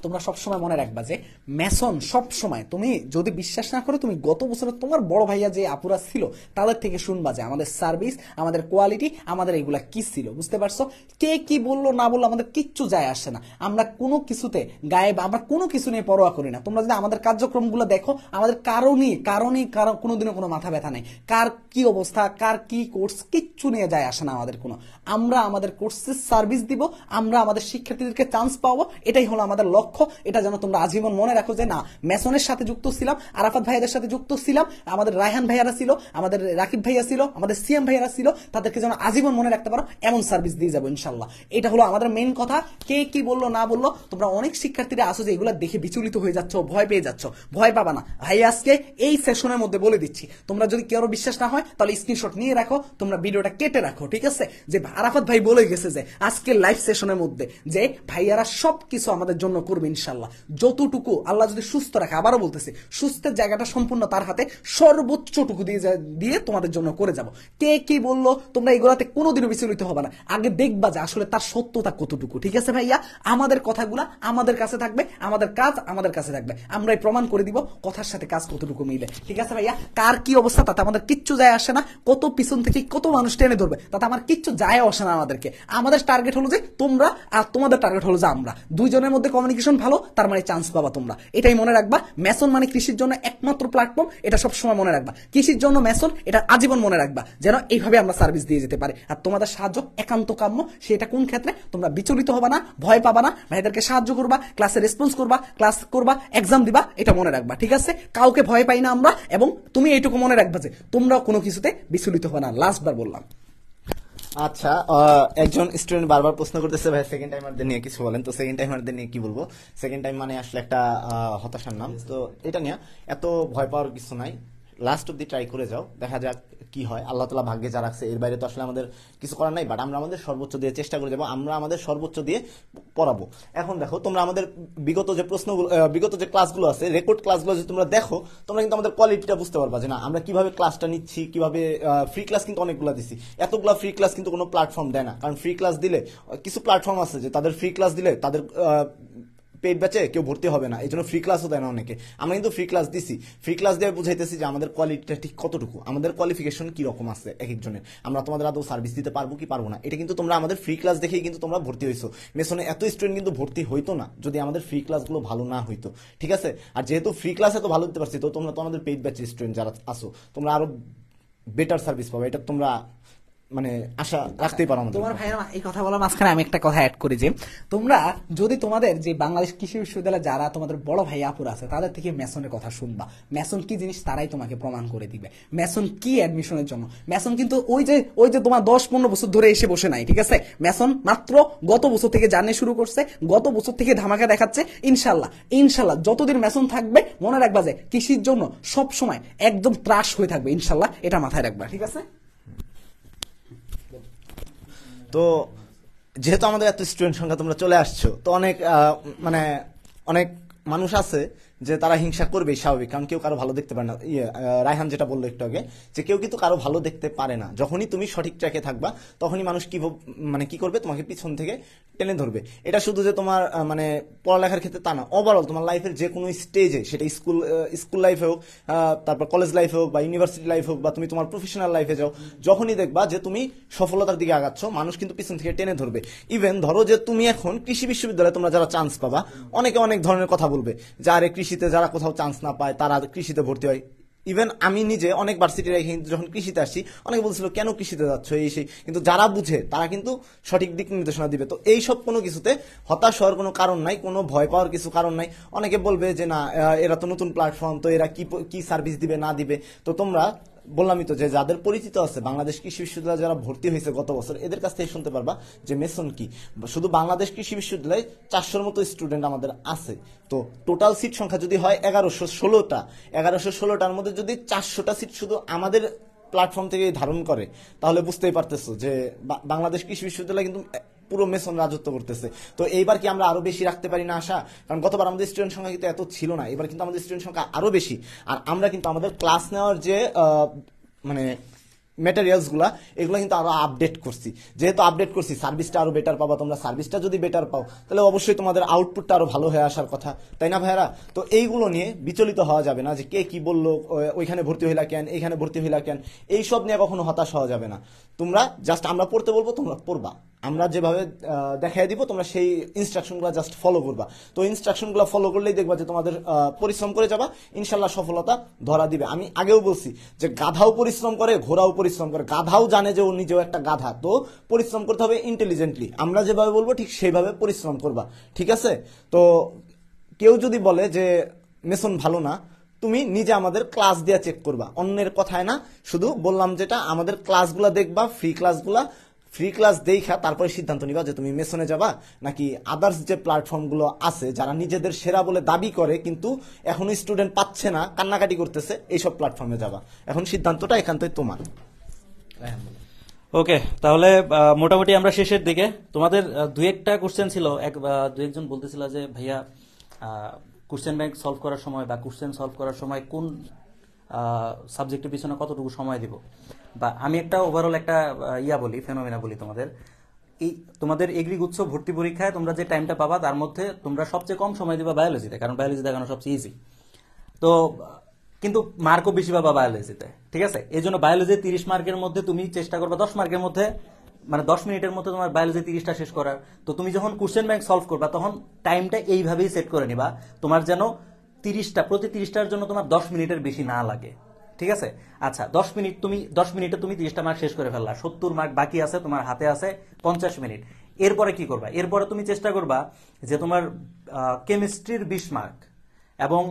Speaker 1: তোমরা সবসময় মনে রাখবা যে মেসন সবসময়, তুমি যদি বিশ্বাস না করো, তুমি গত বছর তোমার বড় ভাইয়া যে আপুরা ছিল তাদের থেকে শুনবা যে আমাদের সার্ভিস, আমাদের কোয়ালিটি, আমাদের এগুলা কি ছিল, বুঝতে পারছো? কে কি বললো না বললো আমাদের কিচ্ছু যায় আসে না, আমরা কোনো কিছুতে গায়েব, আমরা কোনো কিছু নিয়ে পরোয়া করি না। তোমরা যদি আমাদের কার্যক্রমগুলো দেখো, আমাদের কারো কোনোদিনও কোনো মাথা ব্যথা নেই, কার কি অবস্থা, কার কি কোর্স, কিচ্ছু নিয়ে যায় আসে না আমাদের কোনো। আমরা আমাদের কোর্সের সার্ভিস দিব, আমরা আমাদের শিক্ষার্থীদেরকে চান্স পাবো, এটাই হলো আমাদের লক্ষ্য। এটা যেন তোমরা আজীবন মনে রাখো যে না, মেসনের সাথে যুক্ত ছিলাম, আরাফাত ভাইয়াদের সাথে যুক্ত ছিলাম, আমাদের রায়হান ভাইয়ারা ছিল, আমাদের রাকিব ভাইয়া ছিল, আমাদের সিএম ভাইয়ারা ছিল, তাদেরকে যেন আজীবন মনে রাখতে পারো, এমন সার্ভিস দিয়ে যাবো ইনশাল্লাহ। এটা হলো আমাদের মেইন কথা। কে কি বললো না বললো, তোমরা অনেক শিক্ষার্থীরা আসো যে এগুলো দেখে বিচলিত হয়ে যাচ্ছ, ভয় পেয়ে যাচ্ছ, ভয় পাবা না ভাই। আজকে এই সেশনের মধ্যে বলে দিচ্ছি, তোমরা যদি কেউ বিশ্বাস না হয় তাহলে স্ক্রিনশট নিয়ে রাখো, তোমরা ভিডিওটা কেটে রাখো, ঠিক আছে? যে আরাফাত ভাই বলে গেছে যে আজকে লাইভ সেশনের মধ্যে যে ভাইয়ারা সবকিছু আমাদের জন্য করবে ইনশাল্লাহ, যতটুকু আল্লাহ যদি সুস্থ রাখে। আবারও বলতেছি, সুস্থের জায়গাটা সম্পূর্ণ তার হাতে, সর্বোচ্চটুকু দিয়ে তোমাদের জন্য করে যাব। কে কি বললো, তোমরা এগুলাতে কোনোদিনও বিচলিত হবে না, আগে দেখবা যে আসলে তার সত্যতা কতটুকু, ঠিক আছে ভাইয়া? আমাদের কথাগুলা আমাদের কাছে থাকবে, আমাদের কাজ আমাদের কাছে থাকবে, আমরাই প্রমাণ করে দিব কথার সাথে কাজ কতটুকু মিলে, ঠিক আছে ভাইয়া? কার কি অবস্থা তাতে আমাদের কিচ্ছু যায় আসে না, কত পিছন থেকে কত মানুষ টেনে ধরবে তাতে আমার কিচ্ছু যায় আসে না। আমাদেরকে, আমাদের টার্গেট হলো যে তোমরা, আর তোমাদের টার্গেট হলো যে আমরা, দুইজনের মধ্যে কমিউনিকেশন ভালো, তার মানে চান্স পাবা তোমরা। এটাই মনে রাখবা। মেসন মানে কৃষির জন্য একমাত্র প্ল্যাটফর্ম, এটা সবসময় মনে রাখবা। কৃষির জন্য মেসন, এটা আজীবন মনে রাখবা, যেন এইভাবে আমরা সার্ভিস দিয়ে যেতে পারি। আর তোমাদের সাহায্য একান্ত কাম্য, সেটা কোন ক্ষেত্রে? তোমরা বিচলিত হবা না, ভয় পাবা না, ভাইদেরকে সাহায্য করবা, ক্লাসে রেসপন্স করবা, ক্লাস করবা, এক্সাম দিবা, এটা মনে রাখবা, ঠিক আছে? কাউকে ভয় পাই না আমরা, এবং তুমি এইটুকু মনে রাখবা যে তোমরাও কোনো কিছুতে বিচলিত হবে না। লাস্টবার বললাম।
Speaker 3: আচ্ছা, একজন স্টুডেন্ট বারবার প্রশ্ন করতেছে ভাই সেকেন্ড টাইমারদের নিয়ে কিছু বলেন। তো সেকেন্ড টাইমারদের নিয়ে কি বলবো? সেকেন্ড টাইম মানে আসলে একটা হতাশার নাম। তো এটা নিয়ে এত ভয় পাওয়ার কিছু নাই, লাস্ট অব্দি ট্রাই করে যাও, দেখা যাক কি হয়। আল্লাহ তাআলা ভাগ্যে যা রাখছে, এর বাইরে তো আসলে আমাদের কিছু করার নাই। বাট আমরা আমাদের সর্বোচ্চ দিয়ে চেষ্টা করে যাবো, আমরা আমাদের সর্বোচ্চ দিয়ে পড়াবো। এখন দেখো, তোমরা আমাদের বিগত যে প্রশ্নগুলো, বিগত যে ক্লাসগুলো আছে, রেকর্ড ক্লাসগুলো যদি তোমরা দেখো, তোমরা কিন্তু আমাদের কোয়ালিটিটা বুঝতে পারবা যে না, আমরা কিভাবে ক্লাসটা নিচ্ছি, কিভাবে ফ্রি ক্লাস কিন্তু অনেকগুলো দিছি। এতগুলা ফ্রি ক্লাস কিন্তু কোনো প্ল্যাটফর্ম দেয় না, কারণ ফ্রি ক্লাস দিলে কিছু প্ল্যাটফর্ম আছে যে তাদের ফ্রি ক্লাস দিলে তাদের পেইড ব্যাচে কেউ ভর্তি হবে না, এই জন্য ফ্রি ক্লাসও দেয় না অনেকে। আমরা কিন্তু ফ্রি ক্লাস দিছি, ফ্রি ক্লাস দিয়ে বুঝাইতেছি যে আমাদের কোয়ালিটিটা ঠিক কতটুকু, আমাদের কোয়ালিফিকেশন কি রকম আছে এক একজনের, আমরা তোমাদের আদৌ সার্ভিস দিতে পারবো কি পারবো না। এটা কিন্তু তোমরা আমাদের ফ্রি ক্লাস দেখেই কিন্তু তোমরা ভর্তি হইছো। মেসনে এত স্টুডেন্ট কিন্তু ভর্তি হইতো না যদি আমাদের ফ্রি ক্লাসগুলো ভালো না হইতো, ঠিক আছে? আর যেহেতু ফ্রি ক্লাস এত ভালো দিতে পারছি, তো তোমরা তো আমাদের পেইড ব্যাচের স্টুডেন্ট যারা আসো, তোমরা আরো বেটার সার্ভিস পাবে, এটা তোমরা মানে আশা রাখতেই পারো আমাদের।
Speaker 1: তোমার ভাইয়েরা এই কথা বলার মাঝখানে আমি একটা কথা অ্যাড করি যে তোমরা যদি তোমাদের যে বাংলাদেশ কৃষি বিশ্ববিদ্যালয়ে যারা তোমাদের বড় ভাই আপুরা আছে তাদের থেকে মেসনের কথা শুনবা, মেসন কি জিনিস তারাই তোমাকে প্রমাণ করে দিবে। মেসন কি অ্যাডমিশনের জন্য, মেসন কিন্তু ওই যে তোমার 10-15 বছর ধরে এসে বসে নাই, ঠিক আছে? মেসন মাত্র গত বছর থেকে জার্নি শুরু করছে, গত বছর থেকে ধামাকা দেখাচ্ছে। ইনশাল্লাহ যতদিন মেসন থাকবে, মনে রাখবা যে কৃষির জন্য সব সময় একদম ত্রাস হয়ে থাকবে ইনশাল্লাহ, এটা মাথায় রাখবা, ঠিক আছে?
Speaker 3: তো যেহেতু আমাদের এত স্টুডেন্ট সংখ্যা, তোমরা চলে আসছো, তো অনেক মানে অনেক মানুষ আছে যে তারা হিংসা করবে, স্বাভাবিক, কারণ কেউ কারো ভালো দেখতে পারে না। রায়হান যেটা বললো একটু আগে, যে কেউ কিন্তু কারো ভালো দেখতে পারে না। যখনই তুমি সঠিক ট্র্যাকে থাকবা, তখনই মানুষ কি করবে, তোমাকে পিছন থেকে টেনে ধরবে। এটা শুধু যে তোমার মানে পড়ালেখার ক্ষেত্রে তা না, ওভারঅল তোমার লাইফের যে কোনো স্টেজে, সেটা স্কুল লাইফে হোক, তারপর কলেজ লাইফে হোক, বা ইউনিভার্সিটি লাইফে হোক, বা তুমি তোমার প্রফেশনাল লাইফে যাও, যখনই দেখবা যে তুমি সফলতার দিকে আগাচ্ছ, মানুষ কিন্তু পিছন থেকে টেনে ধরবে। ইভেন ধরো যে তুমি এখন কৃষি বিশ্ববিদ্যালয়ে তোমরা যারা চান্স পাবা, অনেকে অনেক ধরনের কথা বলবে, যারা কৃষিতে যারা কোথাও চান্স না পায় তারা কৃষিতে ভর্তি হয়। ইভেন আমি নিজে অনেক ভার্সিটি রেখে যখন কৃষিতে আসছি, অনেকে বলছিল কেন কৃষিতে যাচ্ছ এই সেই, কিন্তু যারা বুঝে তারা কিন্তু সঠিক দিক নির্দেশনা দিবে। তো এই সব কোনো কিছুতে হতাশ হওয়ার কোনো কারণ নাই, কোনো ভয় পাওয়ার কিছু কারণ নাই। অনেকে বলবে যে না, এরা তো নতুন প্ল্যাটফর্ম, তো এরা কি সার্ভিস দিবে না দিবে। তো তোমরা বললামই তো, যে যাদের পরিচিত আছে বাংলাদেশ কৃষি বিশ্ববিদ্যালয়ে যারা ভর্তি হয়েছে গত বছর, এদের কাছ থেকে শুনতে পারবা যে মেসন কি। শুধু বাংলাদেশ কৃষি বিশ্ববিদ্যালয়ে 400-র মতো স্টুডেন্ট আমাদের আছে। তো টোটাল সিট সংখ্যা যদি হয় 1116টার মধ্যে যদি 400টা সিট শুধু আমাদের প্ল্যাটফর্ম থেকে ধারণ করে, তাহলে বুঝতেই পারতেছো যে বাংলাদেশ কৃষি বিশ্ববিদ্যালয় কিন্তু পুরো মেসন রাজত্ব করতেছে। তো এইবার কি আমরা আরো বেশি রাখতে পারি না আশা? কারণ গতবার আমাদের স্টুডেন্ট সংখ্যা কিন্তু এত ছিল না, এবার কিন্তু আমাদের স্টুডেন্ট সংখ্যা আরো বেশি। আর আমরা কিন্তু আমাদের ক্লাস নেওয়ার যে মানে ম্যাটেরিয়ালস গুলা এগুলো কিন্তু আরো আপডেট করছি। যেহেতু আপডেট করছি, সার্ভিসটা আরো বেটার পাবা তোমরা। সার্ভিসটা যদি বেটার পাও তাহলে অবশ্যই তোমাদের আউটপুটটা আরো ভালো হয়ে আসার কথা, তাই না ভাইয়ারা? তো এইগুলো নিয়ে বিচলিত হওয়া যাবে না যে কে কি বললো, ওইখানে ভর্তি হইলা কেন, এইখানে ভর্তি হইলা কেন, এইসব নিয়ে কখনো হতাশ হওয়া যাবে না। তোমরা জাস্ট আমরা পড়তে বলবো, তোমরা পড়বা, আমরা যেভাবে দেখাই দিব তোমরা সেই ইনস্ট্রাকশনগুলো জাস্ট ফলো করবা। তো ইনস্ট্রাকশনগুলো ফলো করলেই দেখবা যে তোমাদের পরিশ্রম করে যাবা, ইনশাল্লাহ সফলতা ধরা দিবে। আমি আগেও বলছি যে গাধাও পরিশ্রম করে, ঘোড়াও পরিশ্রম করে। গাধাও জানে যে ও নিজেও একটা গাধা, তো পরিশ্রম করতে হবে ইন্টেলিজেন্টলি। আমরা যেভাবে বলবো ঠিক সেইভাবে পরিশ্রম করবা, ঠিক আছে? তো কেউ যদি বলে যে মেসন ভালো না, তুমি নিজে আমাদের ক্লাস দিয়ে চেক করবা, অন্যের কথায় না। শুধু বললাম যেটা, আমাদের ক্লাসগুলা দেখবা, ফ্রি ক্লাস দেখা তারপরে সিদ্ধান্ত নিবা যে তুমি মেসনে যাবা নাকি আদার্স যে প্ল্যাটফর্মগুলো আছে যারা নিজেদের সেরা বলে দাবি করে কিন্তু এখনো স্টুডেন্ট পাচ্ছে না, কান্নাকাটি করতেছে, এইসব প্ল্যাটফর্মে যাবা। এখন সিদ্ধান্তটা একান্তই তোমার।
Speaker 2: ওকে, তাহলে মোটামুটি আমরা শেষের দিকে। তোমাদের দু একটা কোশ্চেন ছিল, দু একজন বলতেছিল যে ভাইয়া কোশ্চেন ব্যাংক সলভ করার সময় বা কোশ্চেন সলভ করার সময় কোন সাবজেক্টের পিছনে কতটুকু সময় দিব, বা আমি একটা ওভারঅল একটা বলি, ফেনোমেনা বলি তোমাদের। এই তোমাদের এগ্রি গুচ্ছ ভর্তি পরীক্ষায় তোমরা যে টাইমটা পাবা তার মধ্যে তোমরা সবচেয়ে কম সময় দিবা বায়োলজিতে, কারণ বায়োলজি দেখানো সবচেয়ে ইজি। তো কিন্তু মার্কও বেশি পাবা বায়োলজিতে, ঠিক আছে? এই জন্য বায়োলজি 30 মার্কের মধ্যে তুমি চেষ্টা করবা 10 মার্কের মধ্যে, মানে 10 মিনিটের মধ্যে তোমার বায়োলজি 30টা শেষ করার। তো তুমি যখন কোশ্চেন ব্যাংক সলভ করবা তখন টাইমটা এইভাবেই সেট করে নিবা তোমার যেন প্রতি 30টার জন্য তোমার 10 মিনিটের বেশি না লাগে, ঠিক আছে? আচ্ছা, 10 মিনিটে তুমি 30টা মার্ক শেষ করে ফেললা, 70 মার্ক বাকি আছে, তোমার হাতে আছে 50 মিনিট। এরপরে কি করবা? এরপরে তুমি চেষ্টা করবা যে তোমার কেমিস্ট্রির 20 মার্ক এবং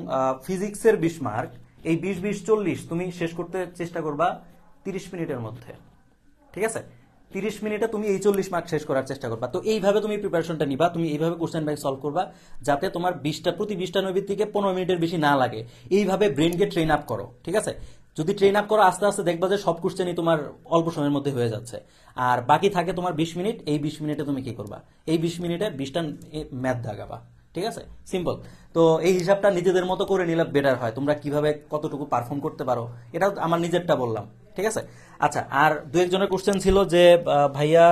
Speaker 2: ফিজিক্সের 20 মার্ক, এই 20-20-40 তুমি শেষ করতে চেষ্টা করবা 30 মিনিটের মধ্যে, ঠিক আছে? 30 মিনিটে তুমি এই 40 মার্ক শেষ করার চেষ্টা করবা। তো এইভাবে তুমি প্রিপারেশনটা নিবা, তুমি এইভাবে কোশ্চেন ব্যাংক সলভ করবা যাতে তোমার প্রতি 20টা নৈবিত্তিকে 15 মিনিটের বেশি না লাগে। এইভাবে ব্রেনকে ট্রেন আপ করো, ঠিক আছে? যদি ট্রেন আপ করো আস্তে আস্তে দেখবা যে সব কোশ্চেনই তোমার অল্প সময়ের মধ্যে হয়ে যাচ্ছে। আর বাকি থাকে তোমার 20 মিনিট, এই 20 মিনিটে তুমি কি করবা? এই 20 মিনিটে 20টা ম্যাথ দাগাবা, ঠিক আছে? সিম্পল। তো এই হিসাবটা নিজেদের মতো করে নিলে বেটার হয়। তোমরা কিভাবে কতটুকু পারফর্ম করতে পারো এটা আমার নিজেরটা বললাম, ঠিক আছে? আচ্ছা, আর দু একজনের কোশ্চেন ছিল যে ভাইয়া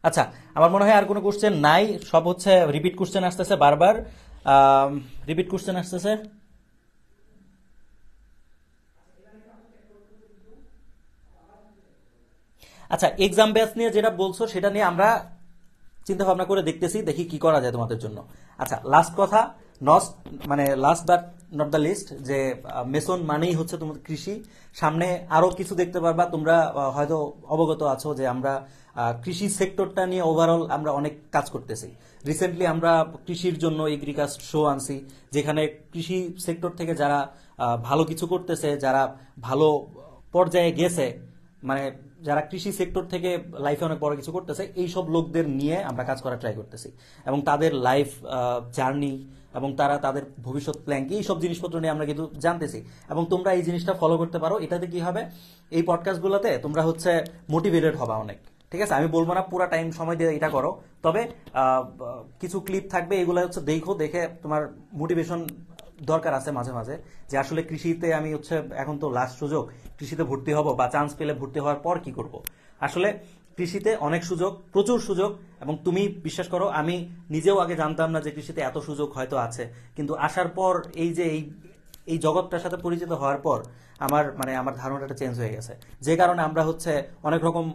Speaker 2: আচ্ছা, আমার মনে হয় আর কোনো কোশ্চেন নাই, সব হচ্ছে রিপিট কোশ্চেন আসতেছে, বারবার রিপিট কোশ্চেন আসতেছে। আচ্ছা, এক্সাম ব্যাচ নিয়ে যেটা বলছো সেটা নিয়ে আমরা চিন্তা ভাবনা করে দেখতেছি, দেখি কি করা যায় তোমাদের জন্য। আচ্ছা, লাস্ট কথা, last but not the least, যে মেসন মানেই হচ্ছে তোমাদের কৃষি। সামনে আরো কিছু দেখতে পারবা তোমরা, হয়তো অবগত আছো যে আমরা কৃষি সেক্টরটা নিয়ে ওভারঅল আমরা অনেক কাজ করতেছি। রিসেন্টলি আমরা কৃষির জন্য এগ্রিকাস্ট শো আনছি, যেখানে কৃষি সেক্টর থেকে যারা ভালো কিছু করতেছে, যারা ভালো পর্যায়ে গেছে, মানে যারা কৃষি সেক্টর থেকে লাইফে অনেক বড় কিছু করতেছে, এই সব লোকদের নিয়ে আমরা কাজ করা ট্রাই করতেছি, এবং তাদের লাইফ জার্নি এবং তারা তাদের ভবিষ্যৎ প্ল্যান কি, এই সব জিনিসপত্র নিয়ে আমরা কিন্তু জানতেছি। এবং তোমরা এই জিনিসটা ফলো করতে পারো, এটাতে কি হবে, এই পডকাস্টগুলোতে তোমরা হচ্ছে মোটিভেটেড হবা অনেক, ঠিক আছে? আমি বলবো না পুরো টাইম সময় দিয়ে এটা করো, তবে কিছু ক্লিপ থাকবে, এগুলো হচ্ছে দেখে তোমার মোটিভেশন দরকার আছে মাঝে মাঝে, যে আসলে কৃষিতে আমি হচ্ছে এখন তো লাস্ট সুযোগ, কৃষিতে ভর্তি হব বা চান্স পেলে ভর্তি হওয়ার পর কি করব। আসলে কৃষিতে অনেক সুযোগ, প্রচুর সুযোগ, এবং তুমি বিশ্বাস করো আমি নিজেও আগে জানতাম না যে কৃষিতে এত সুযোগ হয়তো আছে, কিন্তু আসার পর এই জগৎটার সাথে পরিচিত হওয়ার পর আমার ধারণাটা চেঞ্জ হয়ে গেছে। যে কারণে আমরা হচ্ছে অনেক রকম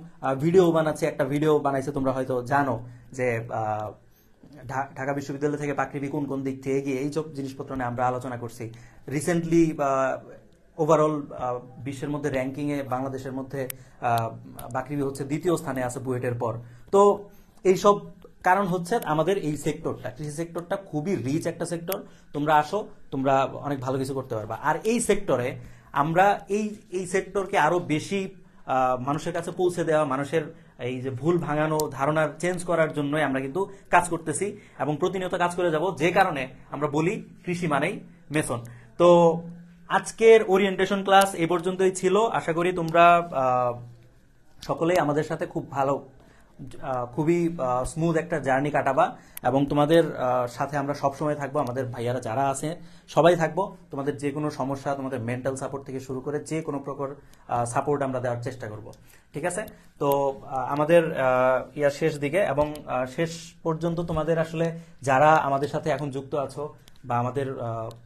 Speaker 2: ভিডিও বানাচ্ছি। একটা ভিডিও বানাইছে, তোমরা হয়তো জানো, যে ঢাকা বিশ্ববিদ্যালয় থেকে পাকৃবি কোন কোন দিক থেকে এগিয়ে, এইসব জিনিসপত্র নিয়ে আমরা আলোচনা করছি। রিসেন্টলি ওভারঅল বিশ্বের মধ্যে র্যাঙ্কিং এ বাংলাদেশের মধ্যে বাকৃবি হচ্ছে 2য় স্থানে আছে বুয়েটের পর। তো এইসব কারণ হচ্ছে আমাদের এই সেক্টরটা, কৃষি সেক্টরটা খুবই রিচ একটা সেক্টর। তোমরা আসো, তোমরা অনেক ভালো কিছু করতে পারবা। আর এই সেক্টরে আমরা এই সেক্টরকে আরো বেশি মানুষের কাছে পৌঁছে দেওয়া, মানুষের এই যে ভুল ভাঙানো ধারণার চেঞ্জ করার জন্যই আমরা কিন্তু কাজ করতেছি এবং প্রতিনিয়ত কাজ করে যাব। যে কারণে আমরা বলি কৃষি মানেই মেসন। তো আজকের ওরিয়েন্টেশন ক্লাস এই পর্যন্তই ছিল। আশা করি তোমরা সকলেই আমাদের সাথে খুব ভালো খুবই স্মুথ একটা জার্নি কাটাবা এবং তোমাদের সাথে আমরা সব সময় থাকবো। আমাদের ভাইয়ারা যারা আছে সবাই থাকবো। তোমাদের যে কোনো সমস্যা, তোমাদের মেন্টাল সাপোর্ট থেকে শুরু করে যে কোনো প্রকার সাপোর্ট আমরা দেওয়ার চেষ্টা করব। ঠিক আছে? তো আমাদের ইয়ার শেষ দিকে এবং শেষ পর্যন্ত তোমাদের আসলে যারা আমাদের সাথে এখন যুক্ত আছো বা আমাদের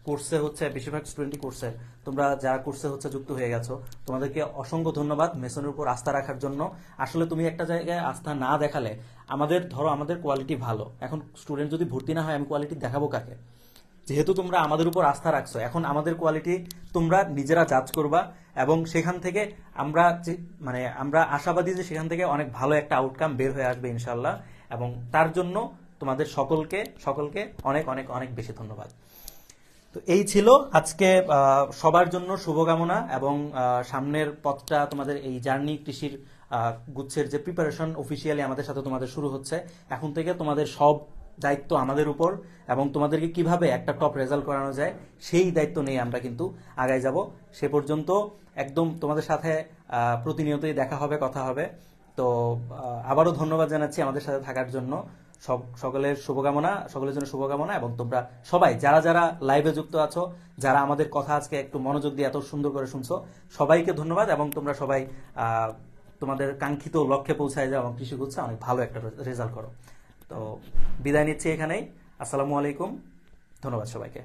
Speaker 2: কোর্সে হচ্ছে, বেশিরভাগ স্টুডেন্টই কোর্সে, তোমরা যারা কোর্সে হচ্ছে যুক্ত হয়ে গেছো, তোমাদেরকে অসংখ্য ধন্যবাদ মেসনের উপর আস্থা রাখার জন্য। আসলে তুমি একটা জায়গায় আস্থা না দেখালে, ধরো আমাদের কোয়ালিটি ভালো, এখন স্টুডেন্ট যদি ভর্তি না হয় আমি কোয়ালিটি দেখাবো কাকে? যেহেতু তোমরা আমাদের উপর আস্থা রাখছো, এখন আমাদের কোয়ালিটি তোমরা নিজেরা জাজ করবা এবং সেখান থেকে আমরা আশাবাদী যে সেখান থেকে অনেক ভালো একটা আউটকাম বের হয়ে আসবে ইনশাল্লাহ। এবং তার জন্য তোমাদের সকলকে অনেক অনেক অনেক বেশি ধন্যবাদ। তো এই ছিল আজকে সবার জন্য শুভকামনা এবং সামনের পথটা, তোমাদের এই জার্নি কৃষির গুচ্ছের যে প্রিপারেশন অফিসিয়ালি আমাদের সাথে তোমাদের শুরু হচ্ছে, এখন থেকে তোমাদের সব দায়িত্ব আমাদের উপর এবং তোমাদেরকে কিভাবে একটা টপ রেজাল্ট করানো যায় সেই দায়িত্ব নিয়ে আমরা কিন্তু আগায় যাব। সে পর্যন্ত একদম তোমাদের সাথে প্রতিনিয়তই দেখা হবে, কথা হবে। তো আবারও ধন্যবাদ জানাচ্ছি আমাদের সাথে থাকার জন্য। সকলের জন্য শুভকামনা এবং তোমরা সবাই যারা যারা লাইভে যুক্ত আছো, যারা আমাদের কথা আজকে একটু মনোযোগ দিয়ে এত সুন্দর করে শুনছো, সবাইকে ধন্যবাদ এবং তোমরা সবাই তোমাদের কাঙ্ক্ষিত লক্ষ্যে পৌঁছায় যাও এবং কৃষি গুচ্ছে অনেক ভালো একটা রেজাল্ট করো। তো বিদায় নিচ্ছি এখানেই। আসসালামু আলাইকুম, ধন্যবাদ সবাইকে।